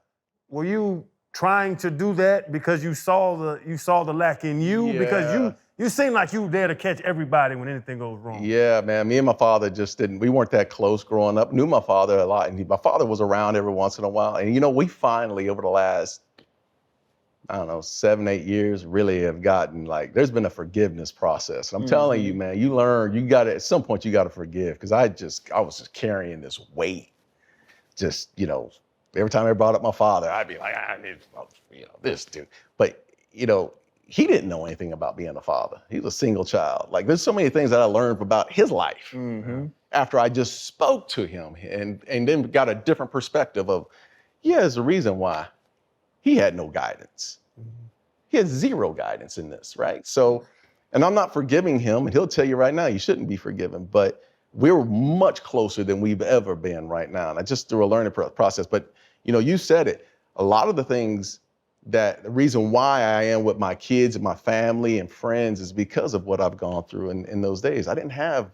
[SPEAKER 3] Were you trying to do that because you saw the lack in you?
[SPEAKER 1] Yeah.
[SPEAKER 3] Because you seem like you were there to catch everybody when anything goes wrong.
[SPEAKER 1] Yeah, man. Me and my father we weren't that close growing up. Knew my father a lot. And my father was around every once in a while. And, we finally, over the last, 7, 8 years, really have gotten, there's been a forgiveness process. And I'm telling you, man, you learn, at some point you got to forgive. Because I was just carrying this weight. Every time I brought up my father, I'd be like, I need, this dude. But, he didn't know anything about being a father. He was a single child. There's so many things that I learned about his life after I just spoke to him and then got a different perspective of, there's a reason why he had no guidance. He had zero guidance in this, right? So, and I'm not forgiving him, and he'll tell you right now, you shouldn't be forgiven, but we're much closer than we've ever been right now. And I just through a learning process, but you said it, a lot of the things the reason why I am with my kids and my family and friends is because of what I've gone through in those days. I didn't have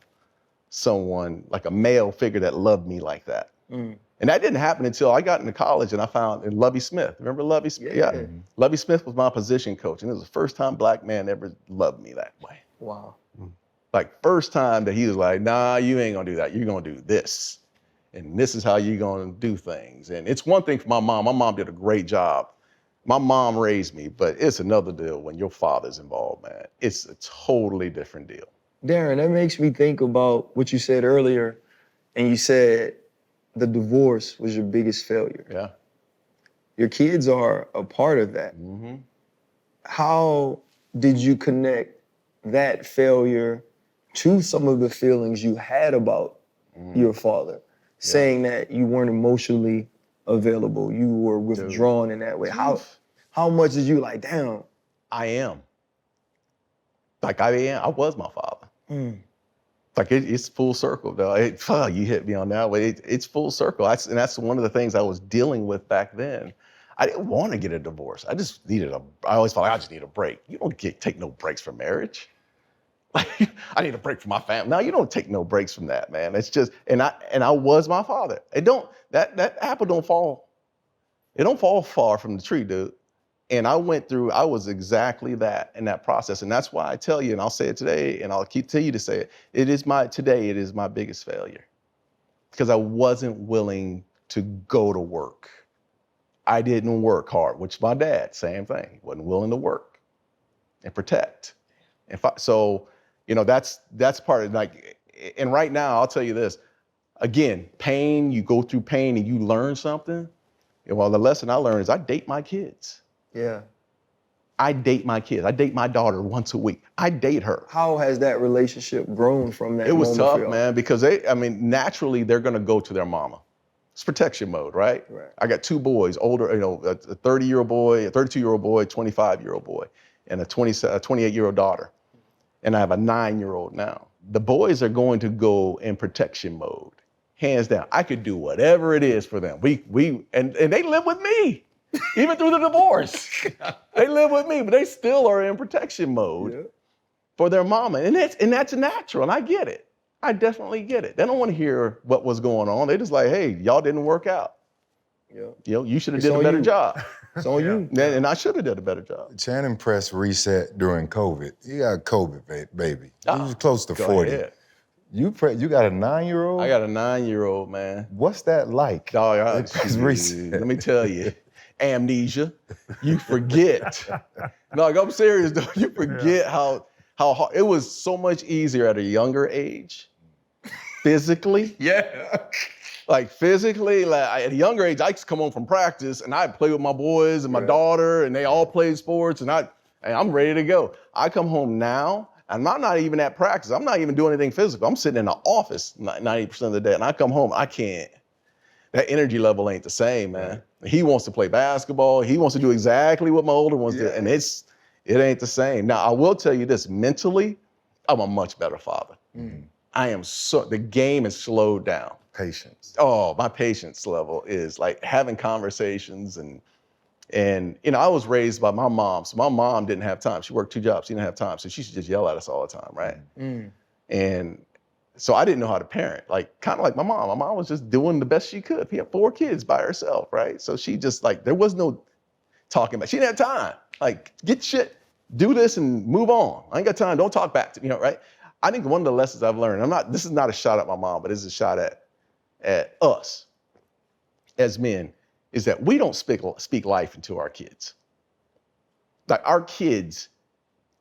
[SPEAKER 1] someone, like a male figure, that loved me like that. And that didn't happen until I got into college and I found Lovie Smith. Remember Lovie Smith? Yeah. Lovie Smith was my position coach, and it was the first time black man ever loved me that way.
[SPEAKER 2] Wow.
[SPEAKER 1] First time that he was like, nah, you ain't gonna do that. You're gonna do this. And this is how you're gonna do things. And it's one thing for my mom. My mom did a great job. My mom raised me, but it's another deal when your father's involved, man. It's a totally different deal.
[SPEAKER 2] Darren, that makes me think about what you said earlier, and you said the divorce was your biggest failure.
[SPEAKER 1] Yeah.
[SPEAKER 2] Your kids are a part of that. How did you connect that failure to some of the feelings you had about your father, saying that you weren't emotionally available, you were withdrawn in that way? How much did you damn?
[SPEAKER 1] I am. I was my father. It's full circle, though. You hit me on that way. It's full circle. And that's one of the things I was dealing with back then. I didn't want to get a divorce. I just needed I always felt I just need a break. You don't take no breaks from marriage. I need a break from my family. No, you don't take no breaks from that, man. It's just, and I was my father. That apple don't fall. It don't fall far from the tree, dude. And I was exactly that in that process. And that's why I tell you, and I'll say it today, and I'll continue to say it, it is my biggest failure. Because I wasn't willing to go to work. I didn't work hard, which my dad, same thing. He wasn't willing to work and protect. So, that's part of and right now, I'll tell you this, again, pain, you go through pain and you learn something. Well, the lesson I learned is I date my kids.
[SPEAKER 2] Yeah.
[SPEAKER 1] I date my kids. I date my daughter once a week. I date her.
[SPEAKER 2] How has that relationship grown from that?
[SPEAKER 1] It was tough, man, because naturally they're gonna go to their mama. It's protection mode, right? I got two boys, older, a 30-year-old boy, a 32-year-old boy, a 25-year-old boy, and a 28-year-old daughter. And I have a 9-year-old now. The boys are going to go in protection mode, hands down. I could do whatever it is for them. And they live with me, even through the divorce. They live with me, but they still are in protection mode for their mama. And that's natural, and I get it. I definitely get it. They don't want to hear what was going on. They just like, hey, y'all didn't work out. You should have did a better job.
[SPEAKER 2] It's on you.
[SPEAKER 1] And I should have did a better job.
[SPEAKER 4] Channing Press reset during COVID. You got COVID, baby. You was close to 40.
[SPEAKER 1] Ahead.
[SPEAKER 4] You got a 9-year-old?
[SPEAKER 1] I got a 9-year-old, man.
[SPEAKER 4] What's that like?
[SPEAKER 1] Let me tell you. Amnesia. You forget. No, I'm serious, though. You forget how how hard, it was so much easier at a younger age, physically.
[SPEAKER 4] Yeah.
[SPEAKER 1] Like physically, like at a younger age, I used to come home from practice and I'd play with my boys and my daughter, and they all played sports, and I'm ready to go. I come home now, and I'm not even at practice. I'm not even doing anything physical. I'm sitting in the office 90% of the day, and I come home, I can't. That energy level ain't the same, man. He wants to play basketball. He wants to do exactly what my older ones do, and it ain't the same. Now, I will tell you this, mentally, I'm a much better father. I am the game is slowed down.
[SPEAKER 4] Patience.
[SPEAKER 1] Oh, my patience level is like having conversations and I was raised by my mom. So my mom didn't have time. She worked 2 jobs. She didn't have time. So she should just yell at us all the time, right? And so I didn't know how to parent, like kind of like my mom. My mom was just doing the best she could. She had 4 kids by herself, right? So she just like, there was no talking about, she didn't have time. Like, get shit, do this and move on. I ain't got time, don't talk back to me, right? I think one of the lessons I've learned, this is not a shot at my mom, but this is a shot at us as men, is that we don't speak life into our kids. Like our kids,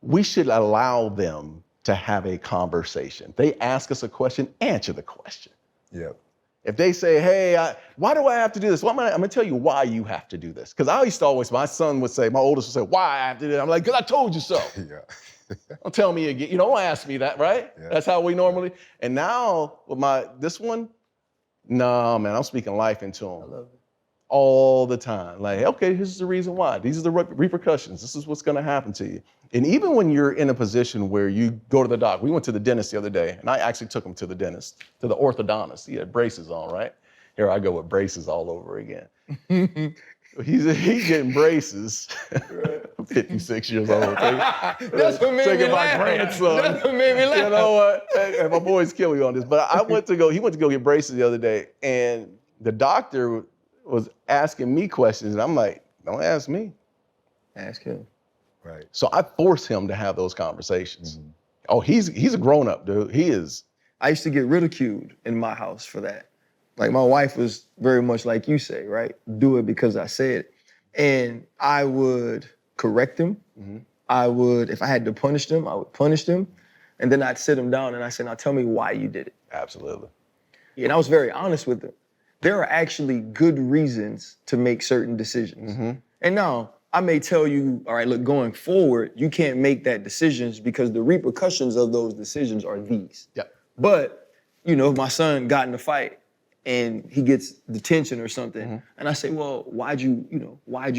[SPEAKER 1] we should allow them to have a conversation. They ask us a question, answer the question.
[SPEAKER 4] Yep.
[SPEAKER 1] If they say, hey, why do I have to do this? Well, I'm gonna tell you why you have to do this. Because I used to always, my son would say, my oldest would say, why I have to do that? I'm like, because I told you so. Don't tell me again. Don't ask me that, right? Yeah. That's how we normally. And now with this one, no, man, I'm speaking life into him. I love it. All the time. Like, okay, this is the reason why. These are the repercussions. This is what's going to happen to you. And even when you're in a position where you go to the doc, we went to the dentist the other day, and I actually took him to the dentist, to the orthodontist. He had braces on, right? Here I go with braces all over again. He's getting braces. I'm 56 years old.
[SPEAKER 2] That's what made me laugh.
[SPEAKER 1] My grandson.
[SPEAKER 2] That's what made me laugh.
[SPEAKER 1] You know what? And my boys kill me on this. But he went to go get braces the other day, and the doctor was asking me questions, and I'm like, don't ask me.
[SPEAKER 2] Ask him.
[SPEAKER 4] Right.
[SPEAKER 1] So I force him to have those conversations. Oh, he's a grown-up, dude. He is.
[SPEAKER 2] I used to get ridiculed in my house for that. Like my wife was very much like you say, right? Do it because I said it. And I would correct him. I would, if I had to punish them, I would punish them. And then I'd sit him down and I said, now tell me why you did it.
[SPEAKER 1] Absolutely.
[SPEAKER 2] And I was very honest with him. There are actually good reasons to make certain decisions. And now, I may tell you, all right, look, going forward, you can't make that decisions because the repercussions of those decisions are these.
[SPEAKER 1] Yep.
[SPEAKER 2] But, if my son got in a fight and he gets detention or something, and I say, well, why'd you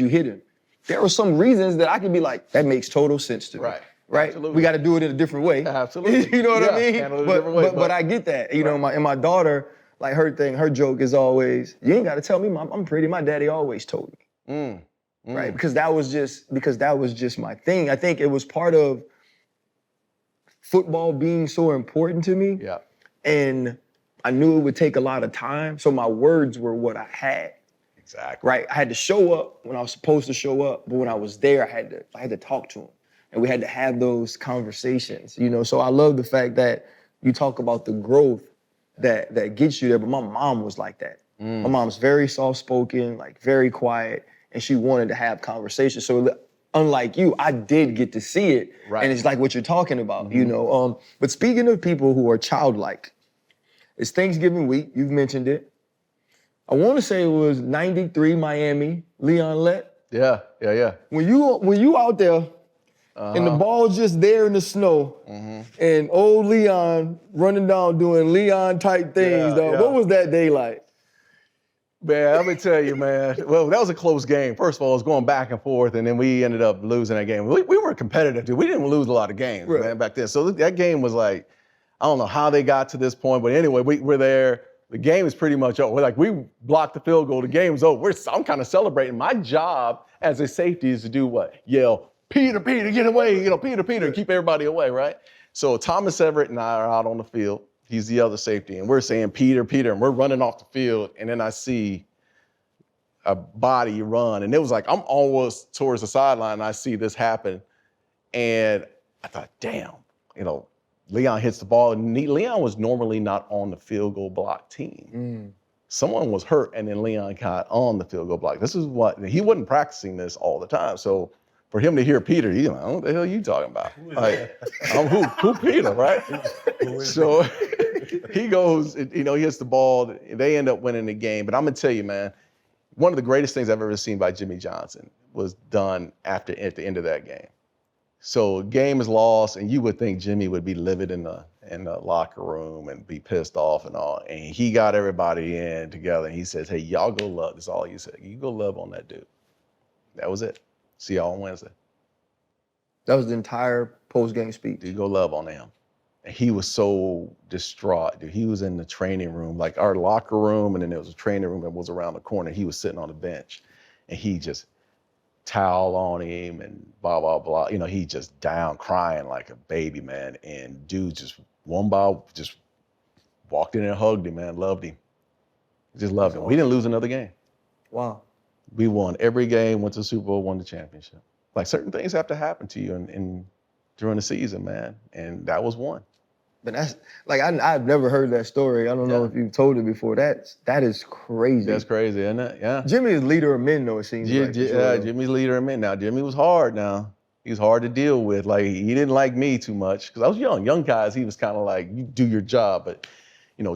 [SPEAKER 2] hit him? There are some reasons that I can be like, that makes total sense to me. Right? Absolutely. We got to do it in a different way.
[SPEAKER 1] Absolutely.
[SPEAKER 2] You know what I mean?
[SPEAKER 1] Handle it a different way,
[SPEAKER 2] but I get that. And my daughter, like her joke is always, you ain't got to tell me I'm pretty. My daddy always told me. Right? Because that was just my thing. I think it was part of football being so important to me.
[SPEAKER 1] Yeah.
[SPEAKER 2] And I knew it would take a lot of time. So my words were what I had.
[SPEAKER 1] Exactly.
[SPEAKER 2] Right? I had to show up when I was supposed to show up, but when I was there, I had to talk to him. And we had to have those conversations. So I love the fact that you talk about the growth that gets you there, but my mom was like that. My mom's very soft-spoken, like very quiet, and she wanted to have conversations. So unlike you, I did get to see it, and it's like what you're talking about, But speaking of people who are childlike, it's Thanksgiving week, you've mentioned it. I want to say it was 93 Miami, Leon Lett.
[SPEAKER 1] Yeah.
[SPEAKER 2] When you out there, and the ball's just there in the snow, and old Leon running down doing Leon type things, what was that day like?
[SPEAKER 1] Man, let me tell you, man. Well, that was a close game. First of all, it was going back and forth, and then we ended up losing that game. We were competitive, dude. We didn't lose a lot of games, man, back then. So that game was like, I don't know how they got to this point, but anyway, we're there. The game is pretty much over. We blocked the field goal. The game's over. I'm kind of celebrating. My job as a safety is to do what? Yell, Peter, get away. Peter, keep everybody away, right? So Thomas Everett and I are out on the field. He's the other safety, and we're saying, Peter, and we're running off the field, and then I see a body run, and it was like, I'm almost towards the sideline, and I see this happen, and I thought, damn, Leon hits the ball, and Leon was normally not on the field goal block team. Someone was hurt, and then Leon got on the field goal block. This is he wasn't practicing this all the time, so For him to hear Peter, he's like, what the hell are you talking about? Like, who Peter, right? So he goes, he hits the ball. They end up winning the game. But I'm going to tell you, man, one of the greatest things I've ever seen by Jimmy Johnson was done at the end of that game. So game is lost, and you would think Jimmy would be livid in the locker room and be pissed off and all. And he got everybody in together, and he says, hey, y'all go love. That's all he said. You go love on that dude. That was it. See y'all on Wednesday.
[SPEAKER 2] That was the entire post-game speech.
[SPEAKER 1] You go love on him. And he was so distraught, dude. He was in the training room, like our locker room, and then there was a training room that was around the corner. He was sitting on the bench, and he just towel on him and blah, blah, blah. He just down crying like a baby, man. And dude just just walked in and hugged him, man, loved him. Just loved him. We didn't lose another game.
[SPEAKER 2] Wow.
[SPEAKER 1] We won every game, went to the Super Bowl, won the championship. Like certain things have to happen to you during the season, man. And that was one.
[SPEAKER 2] But that's, like, I've never heard that story. I don't know if you've told it before. That is crazy.
[SPEAKER 1] That's crazy, isn't it? Yeah.
[SPEAKER 2] Jimmy is leader of men, though, it seems like.
[SPEAKER 1] Yeah, Jimmy's leader of men. Now, Jimmy was hard now. He was hard to deal with. Like, he didn't like me too much because I was young. Young guys, he was kind of like, you do your job. But,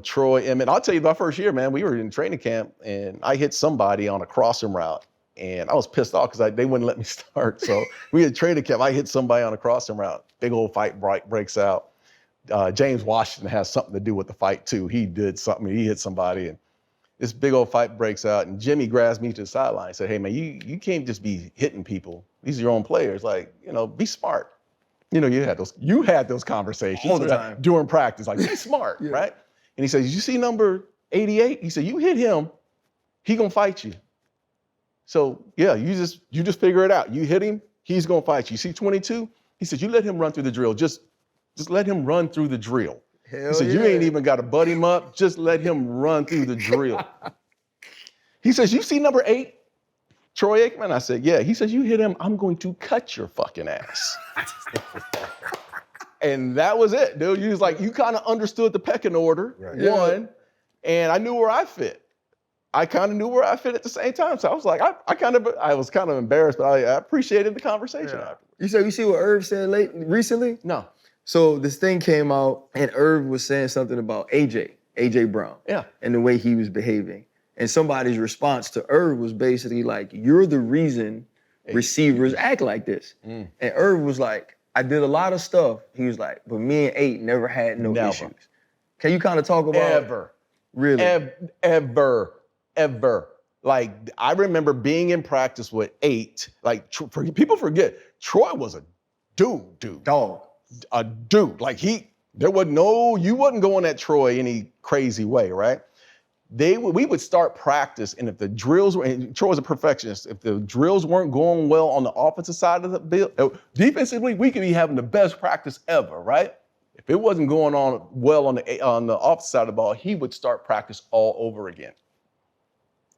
[SPEAKER 1] Troy Aikman, I'll tell you, my first year, man, we were in training camp, and I hit somebody on a crossing route. And I was pissed off because they wouldn't let me start. So we had training camp. I hit somebody on a crossing route. Big old fight breaks out. James Washington has something to do with the fight too. He did something. He hit somebody, and this big old fight breaks out. And Jimmy grabs me to the sideline and said, "Hey man, you can't just be hitting people. These are your own players. Like, be smart. You had those conversations
[SPEAKER 2] all the time
[SPEAKER 1] during practice. Like, be smart, yeah. Right?" And he says, "You see number 88? He said, you hit him, he gonna fight you. So yeah, you just figure it out. You hit him, he's gonna fight you. You see 22? He said, you let him run through the drill. Just let him run through the drill." He said, you ain't even got to butt him up. Just let him run through the drill. He says, you see number 8, Troy Aikman? I said, yeah. He says, you hit him, I'm going to cut your fucking ass. And that was it, dude. He was like, you kind of understood the pecking order, right. One, and I knew where I fit. I kind of knew where I fit at the same time. So I was like, I was kind of embarrassed, but I appreciated the conversation. Yeah.
[SPEAKER 2] You see what Irv said recently?
[SPEAKER 1] No.
[SPEAKER 2] So this thing came out, and Irv was saying something about AJ Brown.
[SPEAKER 1] Yeah.
[SPEAKER 2] And the way he was behaving. And somebody's response to Irv was basically like, you're the reason receivers act like this. Mm. And Irv was like, I did a lot of stuff. He was like, but me and 8 never had no issues. Can you kind of talk about
[SPEAKER 1] Ever.
[SPEAKER 2] Really?
[SPEAKER 1] Ever. Like, I remember being in practice with 8. Like, people forget, Troy was a dude.
[SPEAKER 2] Dog.
[SPEAKER 1] A dude. Like, you wasn't going at Troy any crazy way, right? We would start practice, and if the drills were, and Troy's a perfectionist, if the drills weren't going well on the offensive side of the field, defensively, we could be having the best practice ever, right? If it wasn't going on well on the offensive side of the ball, he would start practice all over again.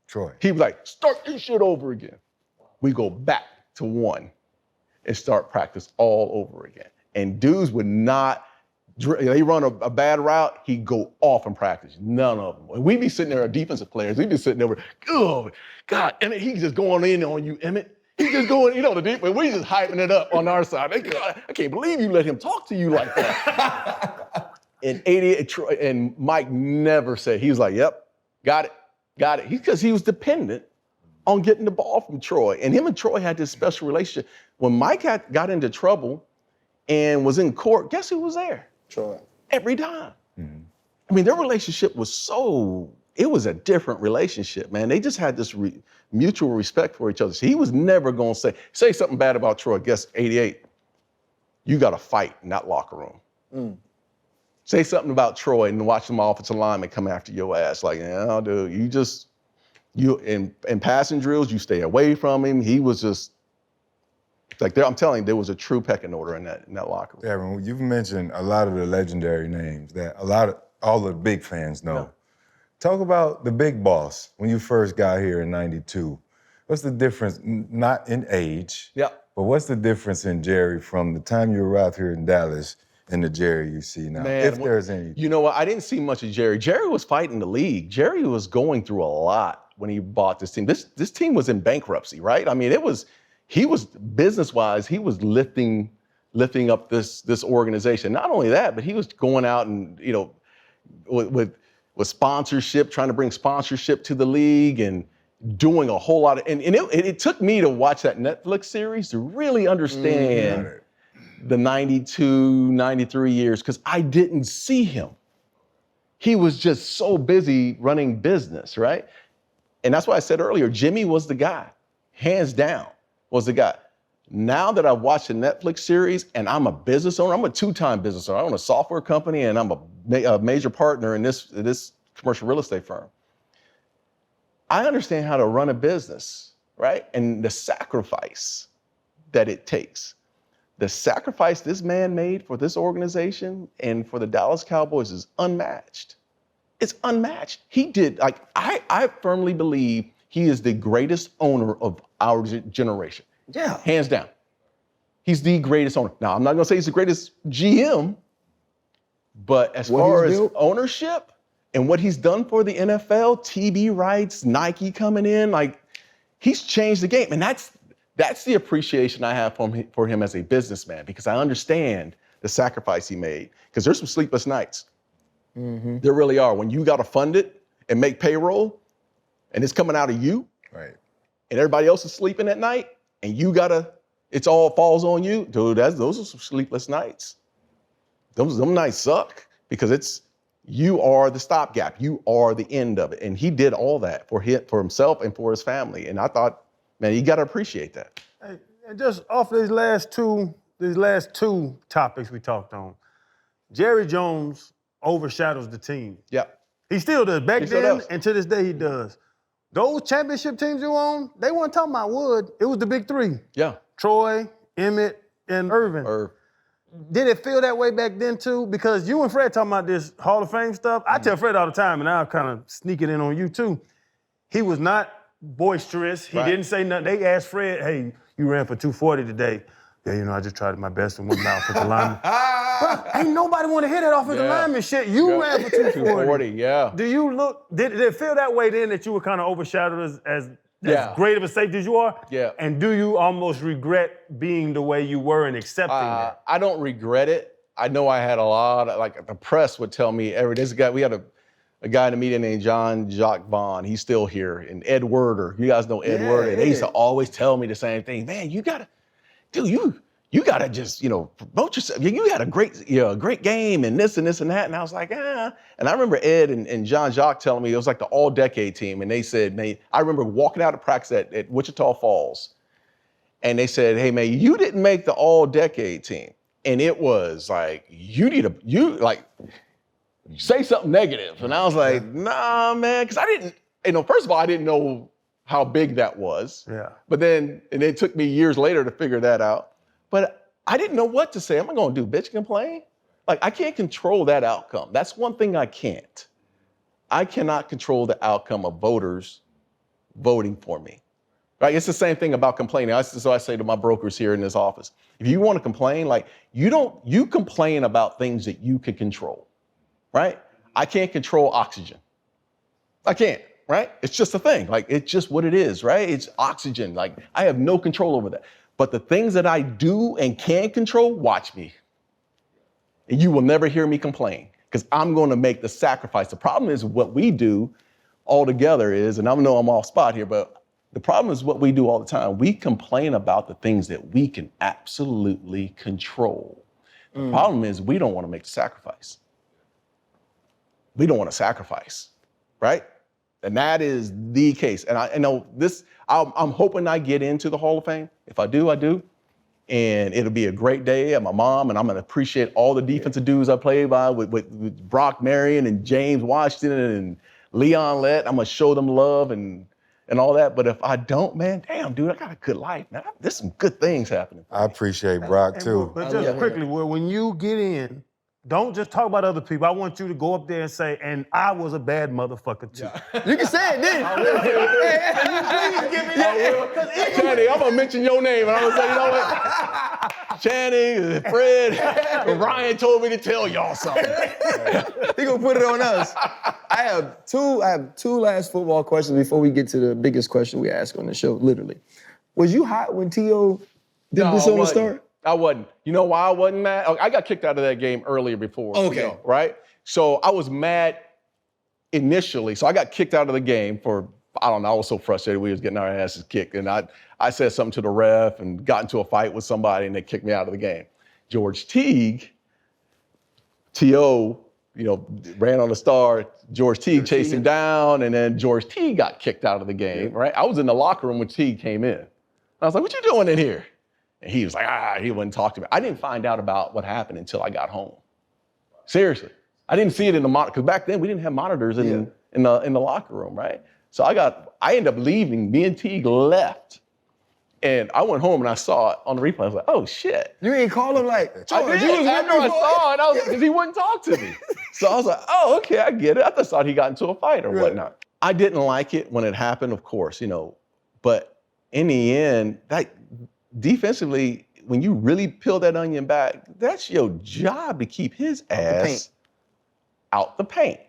[SPEAKER 4] Troy.
[SPEAKER 1] He was like, start this shit over again. We go back to 1 and start practice all over again. And dudes would not, they run a bad route, he'd go off in practice. None of them. And we'd be sitting there, our defensive players, we'd be sitting there, oh, God, Emmett, he's just going in on you, Emmett. He's just going, the defense, we just hyping it up on our side. I can't believe you let him talk to you like that. And 88, and Mike never said, he was like, yep, got it. Because he was dependent on getting the ball from Troy. And him and Troy had this special relationship. When Mike got into trouble and was in court, guess who was there?
[SPEAKER 2] Troy.
[SPEAKER 1] Every time. Mm-hmm. I mean, their relationship was it was a different relationship, man. They just had this mutual respect for each other. So he was never going to say something bad about Troy. Guess 88, you got to fight in that locker room. Mm. Say something about Troy and watch some offensive linemen come after your ass. Like, yeah, dude, in passing drills, you stay away from him. He was just, like, I'm telling you, there was a true pecking order in that locker room.
[SPEAKER 4] Darren, you've mentioned a lot of the legendary names that all the big fans know. Yeah. Talk about the big boss when you first got here in '92. What's the difference, not in age, but what's the difference in Jerry from the time you were out here in Dallas and the Jerry you see now, man, if there's any?
[SPEAKER 1] You know what? I didn't see much of Jerry. Jerry was fighting the league. Jerry was going through a lot when he bought this team. This team was in bankruptcy, right? I mean, he was business-wise, he was lifting up this organization. Not only that, but he was going out and, you know, with sponsorship, trying to bring sponsorship to the league and doing a whole lot of, and it took me to watch that Netflix series to really understand the 92, 93 years, because I didn't see him. He was just so busy running business, right? And that's why I said earlier, Jimmy was the guy, hands down was the guy. Now that I've watched the Netflix series and I'm a business owner, I'm a 2-time business owner. I own a software company and I'm a major partner in this commercial real estate firm. I understand how to run a business, right? And the sacrifice that it takes. The sacrifice this man made for this organization and for the Dallas Cowboys is unmatched. It's unmatched. He did, like, I firmly believe he is the greatest owner of our generation.
[SPEAKER 2] Yeah.
[SPEAKER 1] Hands down. He's the greatest owner. Now, I'm not gonna say he's the greatest GM, but as far as ownership and what he's done for the NFL, TV rights, Nike coming in, like, he's changed the game. And that's the appreciation I have for him as a businessman, because I understand the sacrifice he made. Because there's some sleepless nights. Mm-hmm. There really are. When you gotta fund it and make payroll, and it's coming out of you,
[SPEAKER 4] right?
[SPEAKER 1] And everybody else is sleeping at night, and it's all falls on you, dude. Those are some sleepless nights. Them nights suck, because you are the stopgap. You are the end of it. And he did all that for himself and for his family. And I thought, man, you got to appreciate that.
[SPEAKER 3] Hey, and just off these last two topics we talked on, Jerry Jones overshadows the team.
[SPEAKER 1] Yeah.
[SPEAKER 3] He still does. Back
[SPEAKER 1] still
[SPEAKER 3] then,
[SPEAKER 1] does.
[SPEAKER 3] and to this day, he does. Those championship teams you own, they weren't talking about Wood. It was the big three.
[SPEAKER 1] Yeah.
[SPEAKER 3] Troy, Emmett, and Irvin. Did it feel that way back then too? Because you and Fred talking about this Hall of Fame stuff. I tell Fred all the time, and I'll kind of sneak it in on you too. He was not boisterous. He didn't say nothing. They asked Fred, hey, you ran for 240 today. Yeah, you know, I just tried my best and went out for the lineman. Bro, ain't nobody want to hear that offensive lineman shit. You ran for 240.
[SPEAKER 1] Yeah.
[SPEAKER 3] Did it feel that way then, that you were kind of overshadowed as great of a safety as you are?
[SPEAKER 1] Yeah.
[SPEAKER 3] And do you almost regret being the way you were and accepting that?
[SPEAKER 1] I don't regret it. I know I had a lot of, like, the press would tell me we had a guy in the media named John Jacques Vaughn. He's still here. And Ed Werder. You guys know Ed Werder. And they used to always tell me the same thing. Man, you gotta just, promote yourself. You had a great game and this and this and that. And I was like, And I remember Ed and John Jacques telling me it was like the all-decade team. And they said, man, I remember walking out of practice at Wichita Falls. And they said, hey, man, you didn't make the all-decade team. And it was like, say something negative. And I was like, nah, man, because I didn't, first of all, I didn't know how big that was.
[SPEAKER 3] Yeah.
[SPEAKER 1] But then, and it took me years later to figure that out. But I didn't know what to say. Am I going to do bitch complain? Like, I can't control that outcome. That's one thing I can't. I cannot control the outcome of voters voting for me. Right? It's the same thing about complaining. So I say to my brokers here in this office, if you want to complain, like, you complain about things that you can control, right? I can't control oxygen. I can't. Right? It's just a thing. Like, it's just what it is, right? It's oxygen. Like, I have no control over that. But the things that I do and can control, watch me. And you will never hear me complain, because I'm going to make the sacrifice. The problem is what we do all together is, and I know I'm off spot here, but the problem is what we do all the time. We complain about the things that we can absolutely control. The problem is we don't want to make the sacrifice. We don't want to sacrifice, right? And that is the case. And I know this, I'm hoping I get into the Hall of Fame. If I do, I do. And it'll be a great day at my mom, and I'm gonna appreciate all the defensive dudes I played by with Brock Marion and James Washington and Leon Lett. I'm gonna show them love and all that. But if I don't, man, damn, dude, I got a good life, man. There's some good things happening.
[SPEAKER 4] I appreciate Brock too.
[SPEAKER 3] But just quickly, Will, when you get in, don't just talk about other people. I want you to go up there and say, and I was a bad motherfucker too.
[SPEAKER 2] You can say it then.
[SPEAKER 3] Please give me that.
[SPEAKER 1] Channing, I'm gonna mention your name, and I'm gonna say, you know what? Channing, Fred, Ryan told me to tell y'all something.
[SPEAKER 2] He gonna put it on us. I have two last football questions before we get to the biggest question we ask on the show, literally. Was you hot when T.O. did this on the start?
[SPEAKER 1] I wasn't. You know why I wasn't mad? I got kicked out of that game earlier before.
[SPEAKER 2] Okay.
[SPEAKER 1] Right? So I was mad initially. So I got kicked out of the game for, I don't know, I was so frustrated. We was getting our asses kicked. And I said something to the ref and got into a fight with somebody and they kicked me out of the game. George Teague, T.O., ran on the star. George Teague chased him down, and then George Teague got kicked out of the game, right? I was in the locker room when Teague came in. I was like, what you doing in here? And he was like, he wouldn't talk to me. I didn't find out about what happened until I got home. Seriously. I didn't see it in the monitor, because back then we didn't have monitors in the locker room, right? So I ended up leaving. Me and Teague left. And I went home and I saw it on the replay. I was like, oh shit.
[SPEAKER 2] You ain't call him like,
[SPEAKER 1] I did. After I saw it, because he wouldn't talk to me. So I was like, oh, okay, I get it. I just thought he got into a fight or whatnot. I didn't like it when it happened, of course, but in the end, defensively, when you really peel that onion back, that's your job to keep his ass out the paint.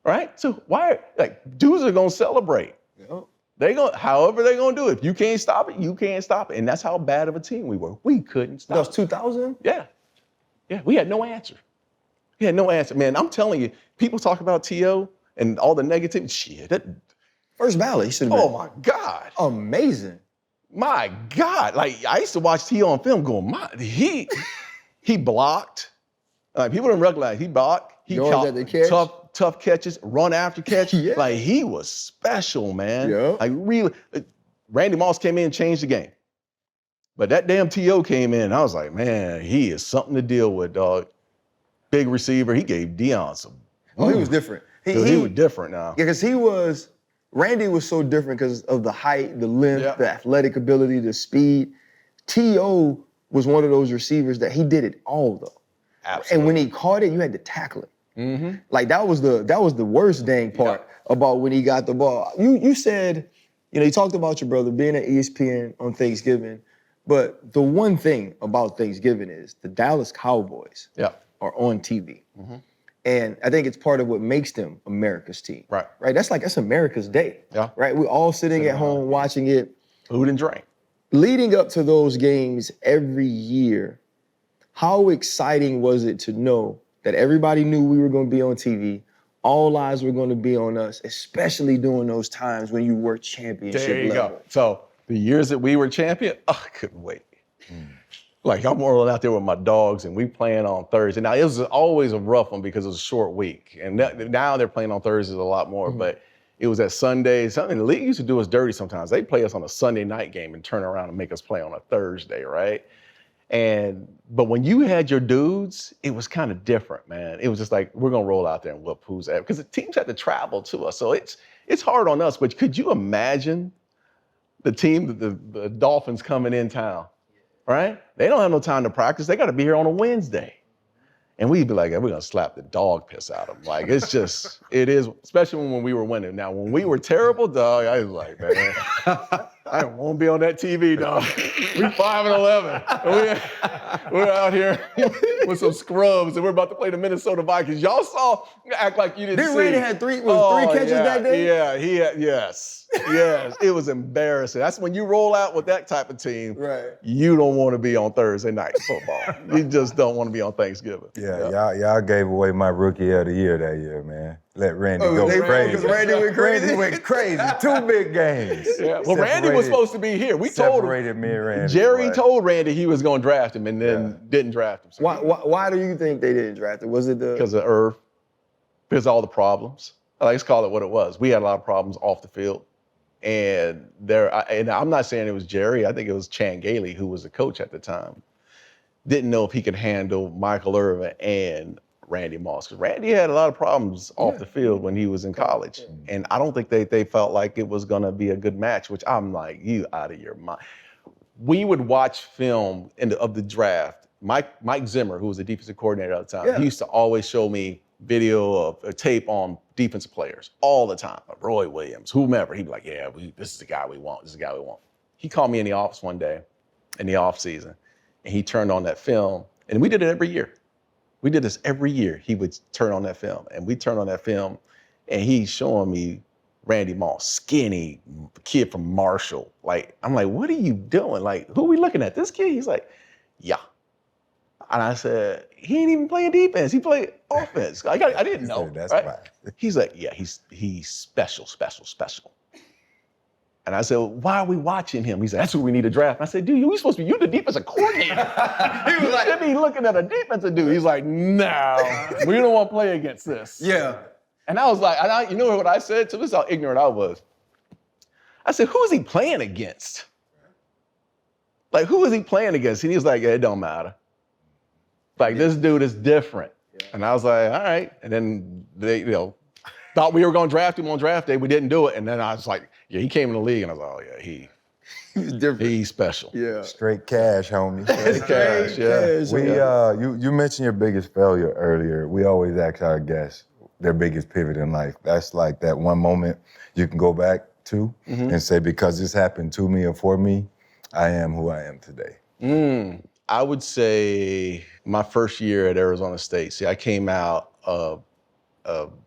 [SPEAKER 1] Right? So dudes are gonna celebrate.
[SPEAKER 2] Yep.
[SPEAKER 1] However they're gonna do it. If you can't stop it, you can't stop it. And that's how bad of a team we were. We couldn't stop it.
[SPEAKER 2] That was 2000?
[SPEAKER 1] Yeah. Yeah, we had no answer. We had no answer. Man, I'm telling you, people talk about T.O. and all the negativity. Shit.
[SPEAKER 2] First ballot, he should have been.
[SPEAKER 1] Oh my God.
[SPEAKER 2] Amazing.
[SPEAKER 1] My God. Like, I used to watch T.O. on film going, he blocked. People don't recognize he blocked. He caught tough catches, run after catch.
[SPEAKER 2] Yeah.
[SPEAKER 1] Like, he was special, man.
[SPEAKER 2] Yeah.
[SPEAKER 1] Like, really. Randy Moss came in and changed the game. But that damn T.O. came in, I was like, man, he is something to deal with, dog. Big receiver. He gave Deion some.
[SPEAKER 2] Oh, he was different.
[SPEAKER 1] He was different now.
[SPEAKER 2] Yeah, because Randy was so different because of the height, the length, the athletic ability, the speed. T.O. was one of those receivers that he did it all, though.
[SPEAKER 1] Absolutely.
[SPEAKER 2] And when he caught it, you had to tackle it.
[SPEAKER 1] Mm-hmm.
[SPEAKER 2] Like, that was the worst dang part about when he got the ball. You said, you talked about your brother being at ESPN on Thanksgiving, but the one thing about Thanksgiving is the Dallas Cowboys are on TV. Mm-hmm. And I think it's part of what makes them America's team. Right? That's America's day. Yeah. Right? We're all sitting at home watching it.
[SPEAKER 1] Food and drink.
[SPEAKER 2] Leading up to those games every year, how exciting was it to know that everybody knew we were going to be on TV, all eyes were going to be on us, especially during those times when you were championship level? There you go.
[SPEAKER 1] So the years that we were champion, I couldn't wait. Like, I'm rolling out there with my dogs and we playing on Thursday. Now, it was always a rough one because it was a short week. And now they're playing on Thursdays a lot more, but it was at Sunday. Something the league used to do us dirty sometimes. They'd play us on a Sunday night game and turn around and make us play on a Thursday, right? But when you had your dudes, it was kind of different, man. It was just like, we're gonna roll out there and whoop who's at, because the teams had to travel to us. So it's hard on us, but could you imagine the team, the Dolphins coming in town, right? They don't have no time to practice. They gotta be here on a Wednesday. And we'd be like, we're gonna slap the dog piss out of them. Like, it's just, it is, especially when we were winning. Now, when we were terrible, dog, I was like, man, I don't want to be on that TV, dog. We 5-11. We're out here with some scrubs, and we're about to play the Minnesota Vikings. Y'all saw, act like you didn't see.
[SPEAKER 2] Randy had three catches that day?
[SPEAKER 1] Yeah, he had, yes. It was embarrassing. That's when you roll out with that type of team, you don't want to be on Thursday night football. You just don't want to be on Thanksgiving.
[SPEAKER 4] Yeah, y'all gave away my rookie of the year that year, man. Let Randy go crazy.
[SPEAKER 2] Because Randy went crazy?
[SPEAKER 4] Randy went crazy. 2 big games.
[SPEAKER 1] Yeah. Well, Randy was supposed to be here. We told him.
[SPEAKER 4] Me and Randy.
[SPEAKER 1] Jerry told Randy he was going to draft him and then didn't draft him. So
[SPEAKER 2] why do you think they didn't draft him? Was it
[SPEAKER 1] because of Irv? Because of all the problems. Let's call it what it was. We had a lot of problems off the field. And I'm not saying it was Jerry. I think it was Chan Gailey, who was the coach at the time. Didn't know if he could handle Michael Irvin and Randy Moss. Because Randy had a lot of problems off the field when he was in college. And I don't think they felt like it was going to be a good match, which I'm like, you out of your mind. We would watch film of the draft. Mike Zimmer, who was the defensive coordinator at the time, he used to always show me video of a tape on defensive players all the time. Roy Williams, whomever. He'd be like, this is the guy we want. This is the guy we want. He called me in the office one day in the off season, and he turned on that film. And we did it every year. We did this every year. He would turn on that film, and we turned on that film, and he's showing me Randy Moss, skinny kid from Marshall. Like, I'm like, what are you doing? Like, who are we looking at? This kid? He's like, yeah. And I said, he ain't even playing defense. He played offense. I didn't know.
[SPEAKER 4] That's
[SPEAKER 1] right?
[SPEAKER 4] right.
[SPEAKER 1] He's like, yeah, he's special. And I said, well, why are we watching him? He said, that's who we need to draft. And I said, dude, you supposed to be, you the defensive coordinator. He was like, you should be looking at a defensive dude. He's like, no, we don't want to play against this.
[SPEAKER 2] Yeah.
[SPEAKER 1] And I was like, you know what I said to him? This is how ignorant I was. I said, who is he playing against? Like, who is he playing against? And he was like, yeah, it don't matter. Like, this dude is different. Yeah. And I was like, all right. And then they, thought we were going to draft him on draft day. We didn't do it. And then I was like, yeah, he came in the league. And I was like, oh, yeah,
[SPEAKER 2] he's different.
[SPEAKER 1] He's special.
[SPEAKER 2] Yeah.
[SPEAKER 4] Straight cash, homie.
[SPEAKER 1] Straight cash, yeah.
[SPEAKER 4] You mentioned your biggest failure earlier. We always ask our guests their biggest pivot in life. That's like that one moment you can go back to and say, because this happened to me or for me, I am who I am today.
[SPEAKER 1] I would say my first year at Arizona State. See, I came out of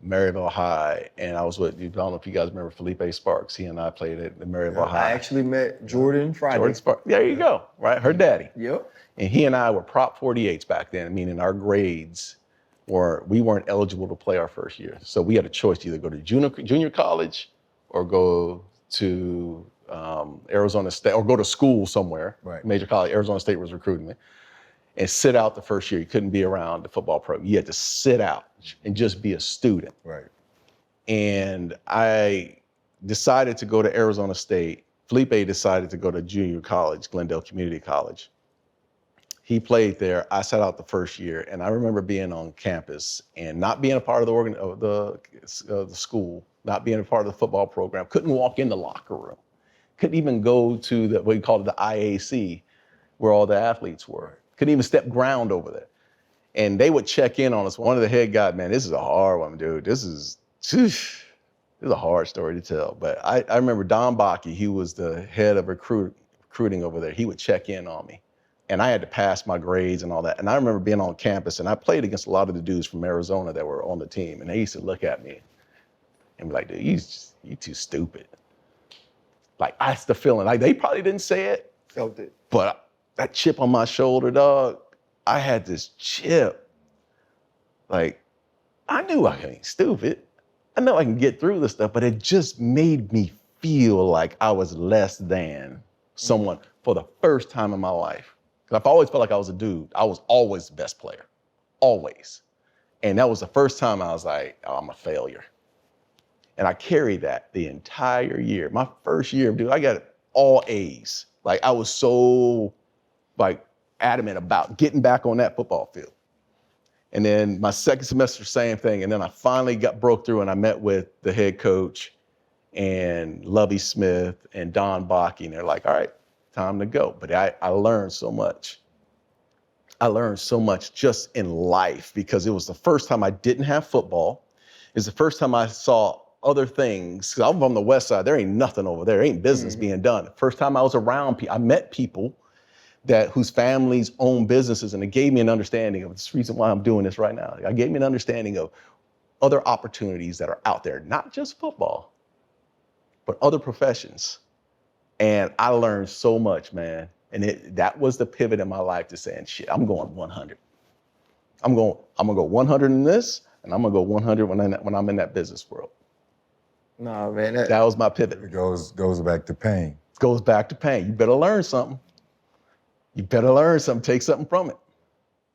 [SPEAKER 1] Maryville High, and I was with, I don't know if you guys remember Felipe Sparks. He and I played at the Maryville High.
[SPEAKER 2] I actually met Jordan Friday.
[SPEAKER 1] Jordan Sparks. There you go, right? Her daddy.
[SPEAKER 2] Yep.
[SPEAKER 1] And he and I were Prop 48s back then, meaning our grades we weren't eligible to play our first year. So we had a choice to either go to junior college or go to Arizona State, or go to school somewhere, major college. Arizona State was recruiting me, and sit out the first year. You couldn't be around the football program. You had to sit out and just be a student.
[SPEAKER 4] Right.
[SPEAKER 1] And I decided to go to Arizona State. Felipe decided to go to junior college, Glendale Community College. He played there. I sat out the first year, and I remember being on campus and not being a part of the school, not being a part of the football program. Couldn't walk in the locker room. Couldn't even go to what we called the IAC, where all the athletes were. Couldn't even step ground over there. And they would check in on us. One of the head guys, man, this is a hard one, dude. This is a hard story to tell. But I remember Don Bakke, he was the head of recruiting over there. He would check in on me. And I had to pass my grades and all that. And I remember being on campus, and I played against a lot of the dudes from Arizona that were on the team. And they used to look at me and be like, dude, you too stupid. Like, that's the feeling. Like, they probably didn't say it.
[SPEAKER 2] Felt it.
[SPEAKER 1] But that chip on my shoulder, dog, I had this chip. Like, I knew I ain't stupid. I know I can get through this stuff, but it just made me feel like I was less than someone for the first time in my life. Because I've always felt like I was a dude. I was always the best player, always. And that was the first time I was like, oh, I'm a failure. And I carried that the entire year. My first year, dude, I got all A's. Like, I was so adamant about getting back on that football field. And then my second semester, same thing. And then I finally broke through, and I met with the head coach and Lovie Smith and Don Bakke, and they're like, all right, time to go. But I learned so much. I learned so much just in life, because it was the first time I didn't have football. It's the first time I saw other things. 'Cause I'm from the West Side. There ain't nothing over there. Ain't business being done. First time I was around people, I met people whose families own businesses, and it gave me an understanding of this reason why I'm doing this right now. It gave me an understanding of other opportunities that are out there, not just football, but other professions. And I learned so much, man. And that was the pivot in my life to saying, shit, I'm going 100. I'm gonna go 100 in this, and I'm gonna go 100 when I'm in that business world.
[SPEAKER 2] Nah, man.
[SPEAKER 1] That was my pivot.
[SPEAKER 4] It goes back to pain.
[SPEAKER 1] Goes back to pain. You better learn something. Take something from it.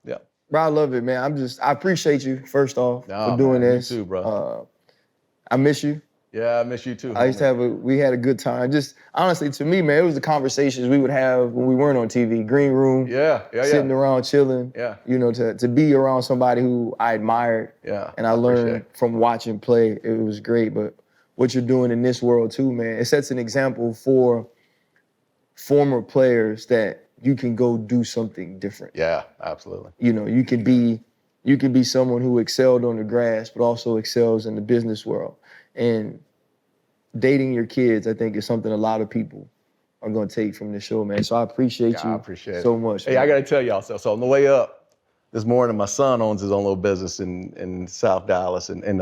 [SPEAKER 1] Yeah.
[SPEAKER 2] Bro, I love it, man. I appreciate you, first off, for doing this.
[SPEAKER 1] You too, bro.
[SPEAKER 2] I miss you.
[SPEAKER 1] Yeah, I miss you too.
[SPEAKER 2] I used to we had a good time. Just honestly, to me, man, it was the conversations we would have when we weren't on TV. Green room. Sitting around chilling.
[SPEAKER 1] Yeah.
[SPEAKER 2] You know, to be around somebody who I admired.
[SPEAKER 1] Yeah.
[SPEAKER 2] And I learned from watching play. It was great. But what you're doing in this world too, man, it sets an example for former players that you can go do something different.
[SPEAKER 1] Yeah, absolutely.
[SPEAKER 2] You know, you can be someone who excelled on the grass, but also excels in the business world. And dating your kids, I think, is something a lot of people are going to take from this show, man. So I appreciate you.
[SPEAKER 1] I appreciate
[SPEAKER 2] so
[SPEAKER 1] it.
[SPEAKER 2] much.
[SPEAKER 1] Hey,
[SPEAKER 2] man.
[SPEAKER 1] I got to tell y'all, so on the way up this morning, my son owns his own little business in South Dallas, and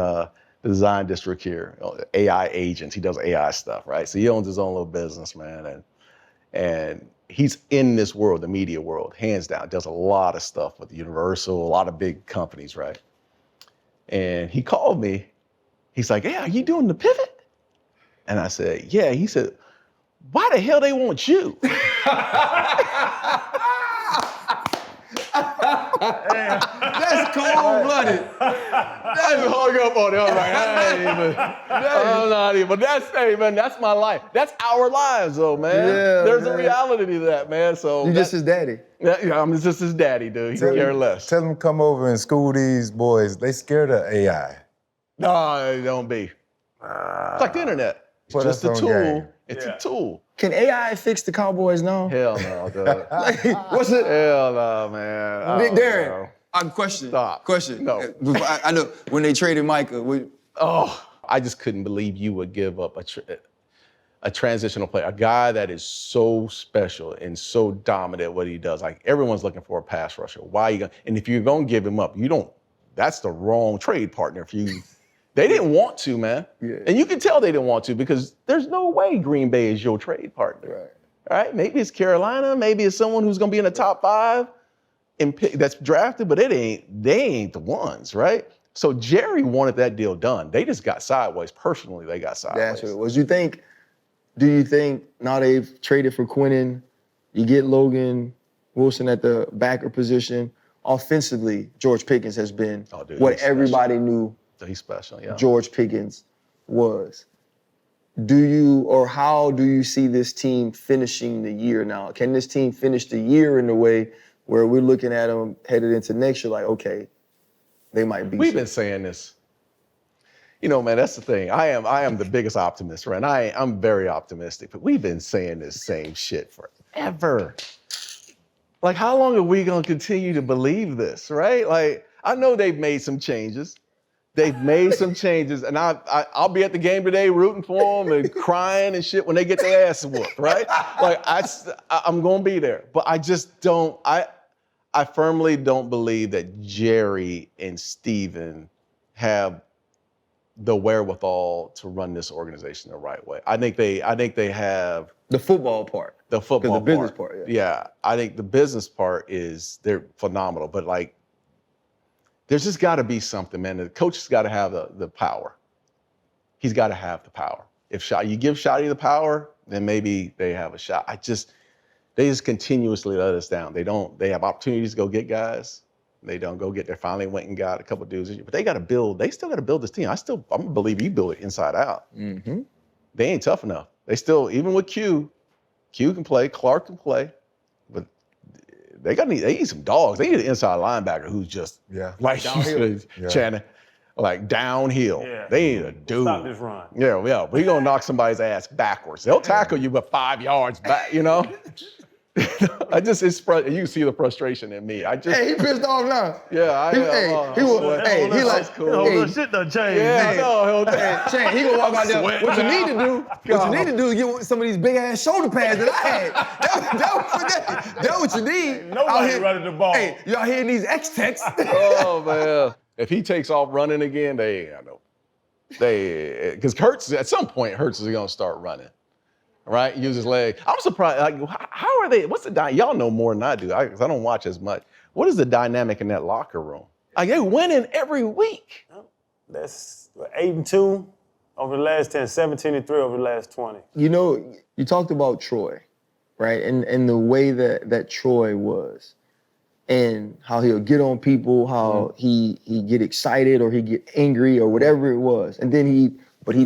[SPEAKER 1] design district here, AI agents. He does AI stuff, right? So he owns his own little business, man, and he's in this world, the media world, hands down. Does a lot of stuff with Universal, a lot of big companies, right? And he called me. He's like, "Hey, are you doing the pivot?" And I said, "Yeah." He said, "Why the hell they want you?"
[SPEAKER 2] That's cold-blooded.
[SPEAKER 1] I hung up on it. I was like, I'm not even. But that's my life. That's our lives, though, man.
[SPEAKER 2] Yeah,
[SPEAKER 1] There's a
[SPEAKER 2] man.
[SPEAKER 1] reality to that, man. So
[SPEAKER 2] You just his daddy.
[SPEAKER 1] yeah, I'm just his daddy, dude. He care less.
[SPEAKER 4] Tell them come over and school these boys. They scared of AI.
[SPEAKER 1] No, don't be. It's like the internet. It's
[SPEAKER 4] Put
[SPEAKER 1] just
[SPEAKER 4] us
[SPEAKER 1] a
[SPEAKER 4] on
[SPEAKER 1] tool.
[SPEAKER 4] game.
[SPEAKER 1] It's a tool.
[SPEAKER 2] Can AI fix the Cowboys now?
[SPEAKER 1] Hell no, dude.
[SPEAKER 2] What's it?
[SPEAKER 1] Hell no, man. I don't
[SPEAKER 2] Darren,
[SPEAKER 1] know.
[SPEAKER 2] question.
[SPEAKER 1] Stop.
[SPEAKER 2] Question.
[SPEAKER 1] No.
[SPEAKER 2] I know when they traded Micah.
[SPEAKER 1] I just couldn't believe you would give up a transitional player, a guy that is so special and so dominant at what he does. Like, everyone's looking for a pass rusher. Why are you going? And if you're going to give him up, that's the wrong trade partner for you. They didn't want to, man.
[SPEAKER 2] Yeah.
[SPEAKER 1] And you can tell they didn't want to, because there's no way Green Bay is your trade partner.
[SPEAKER 2] Right.
[SPEAKER 1] All right? Maybe it's Carolina. Maybe it's someone who's going to be in the top 5 and that's drafted, but they ain't the ones, right? So Jerry wanted that deal done. They just got sideways. Personally, they got sideways.
[SPEAKER 2] That's what it was. Do you think now they've traded for Quinnen, you get Logan Wilson at the backer position? Offensively, George Pickens has been what everybody knew
[SPEAKER 1] He's special, yeah.
[SPEAKER 2] George Pickens was. How do you see this team finishing the year now? Can this team finish the year in a way where we're looking at them headed into next year like, okay, they might be.
[SPEAKER 1] We've been saying this. You know, man, that's the thing. I am the biggest optimist, right? I'm very optimistic, but we've been saying this same shit forever. Like, how long are we gonna continue to believe this, right? Like, I know they've made some changes. And I'll be at the game today rooting for them and crying and shit when they get their ass whooped, right? Like, I'm gonna be there. But I just don't, I firmly don't believe that Jerry and Steven have the wherewithal to run this organization the right way. I think they have
[SPEAKER 2] the football part.
[SPEAKER 1] The football part.
[SPEAKER 2] The business part,
[SPEAKER 1] yeah. I think the business part they're phenomenal. But, like, there's just got to be something, man. The coach has got to have the power. He's got to have the power. If you give Shotty the power, then maybe they have a shot. They just continuously let us down. They have opportunities to go get guys. They don't go get there. Finally went and got a couple of dudes. But they still got to build this team. I'm going to believe you build it inside out.
[SPEAKER 2] Mm-hmm.
[SPEAKER 1] They ain't tough enough. They still, even with Q can play, Clark can play, but they need some dogs. They need an inside linebacker who's just like Channing, like downhill. Yeah. They need a dude.
[SPEAKER 3] Stop this run.
[SPEAKER 1] Yeah. But he's gonna knock somebody's ass backwards. They'll tackle you, but 5 yards back. You know. You can see the frustration in me.
[SPEAKER 2] Hey, he pissed off now.
[SPEAKER 1] Yeah,
[SPEAKER 3] shit done changed.
[SPEAKER 1] Yeah, I know.
[SPEAKER 2] Shane, he gonna walk out there. What you need to do is get some of these big ass shoulder pads that I had. That's what you need.
[SPEAKER 3] Nobody running the ball.
[SPEAKER 2] Hey, y'all hearing these X-Techs?
[SPEAKER 1] Oh man, if he takes off running again, they ain't got no. Because Hurts at some point is gonna start running. Right, use his leg. I'm surprised. Like, how are they? What's the dynamic? Y'all know more than I do, because I don't watch as much. What is the dynamic in that locker room? Like, they winning every week.
[SPEAKER 3] That's 8-2 over the last 10, 17-3 over the last 20.
[SPEAKER 2] You know, you talked about Troy, right? And the way that Troy was, and how he'll get on people, how he get excited or he get angry or whatever it was, and then he'd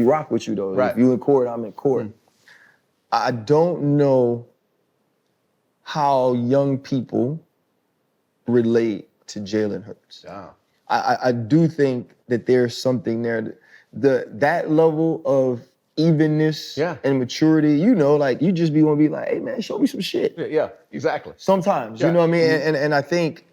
[SPEAKER 2] rock with you though.
[SPEAKER 1] Right.
[SPEAKER 2] If you in court, I'm in court. I don't know how young people relate to Jalen Hurts.
[SPEAKER 1] Yeah.
[SPEAKER 2] I do think that there's something there. That level of evenness and maturity, like you just want to be like, hey man, show me some shit.
[SPEAKER 1] Yeah, exactly.
[SPEAKER 2] Sometimes, you know what I mean? And I think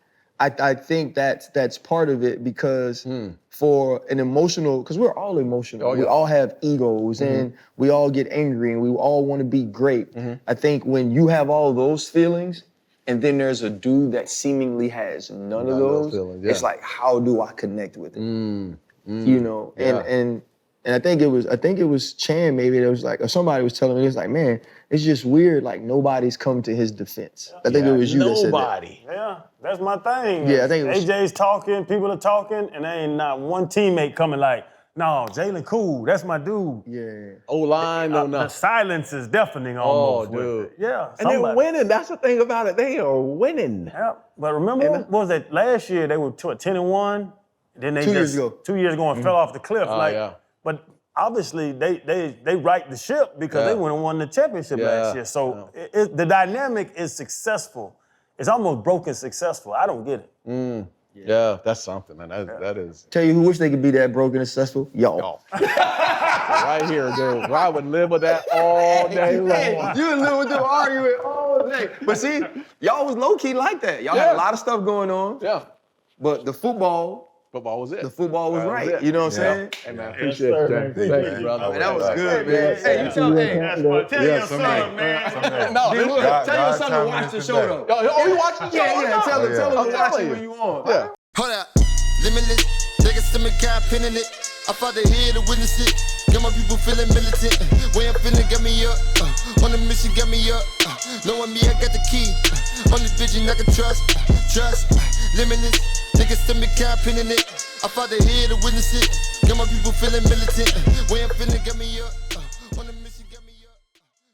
[SPEAKER 2] that's part of it, because for an emotional, because we're all emotional. We all have egos and we all get angry and we all want to be great. I think when you have all those feelings and then there's a dude that seemingly has none of those feelings, it's like, how do I connect with it? you know, and I think it was Chan maybe that was like, or somebody was telling me, it's like, man, it's just weird, like nobody's come to his defense. I think it was you that said that.
[SPEAKER 1] Nobody.
[SPEAKER 3] Yeah, that's my thing.
[SPEAKER 2] Yeah, I think it was
[SPEAKER 3] AJ's talking, people are talking, and there ain't not one teammate coming like, no, Jalen cool, that's my dude.
[SPEAKER 2] Yeah.
[SPEAKER 1] O-line, no
[SPEAKER 3] The
[SPEAKER 1] nothing.
[SPEAKER 3] silence is deafening almost.
[SPEAKER 1] dude.
[SPEAKER 3] With it. Yeah,
[SPEAKER 1] And they're winning. That's the thing about it. They are winning.
[SPEAKER 3] Yeah, but remember, what was it last year? They were 10-1. Then they
[SPEAKER 2] 2 years ago.
[SPEAKER 3] 2 years ago and fell off the cliff. But obviously they right the ship because they went and won the championship last year. So the dynamic is successful. It's almost broken successful. I don't get it.
[SPEAKER 1] Yeah, that's something, man. That is.
[SPEAKER 2] Tell you who wish they could be that broken and successful? Y'all.
[SPEAKER 1] Right here, dude. I would live with that all day long.
[SPEAKER 2] You would live with them arguing all day. But see, y'all was low-key like that. Y'all had a lot of stuff going on.
[SPEAKER 1] Yeah.
[SPEAKER 2] But the football
[SPEAKER 1] was it.
[SPEAKER 2] The football was right.
[SPEAKER 1] it.
[SPEAKER 2] You know what I'm saying?
[SPEAKER 1] Hey, man, appreciate it. Thank you, brother.
[SPEAKER 2] Man, that was good, man. Hey, you tell your son, man.
[SPEAKER 1] No,
[SPEAKER 2] tell your son to watch the show, though.
[SPEAKER 1] Oh, you watching the show?
[SPEAKER 2] Yeah, tell him to watch it when you want.
[SPEAKER 1] Yeah.
[SPEAKER 5] Hold up, limitless. Take a stomach, got a pin in it. I fought the head to witness it. Got my people feeling militant. Way I'm feeling, got me up. On the mission, got me up. Knowing me, I got the key. On this vision, I can trust. Limitless. Take a stomach, got a pin in it. I fought the head to witness it. Got my people feeling militant. Way I'm feeling, got me up.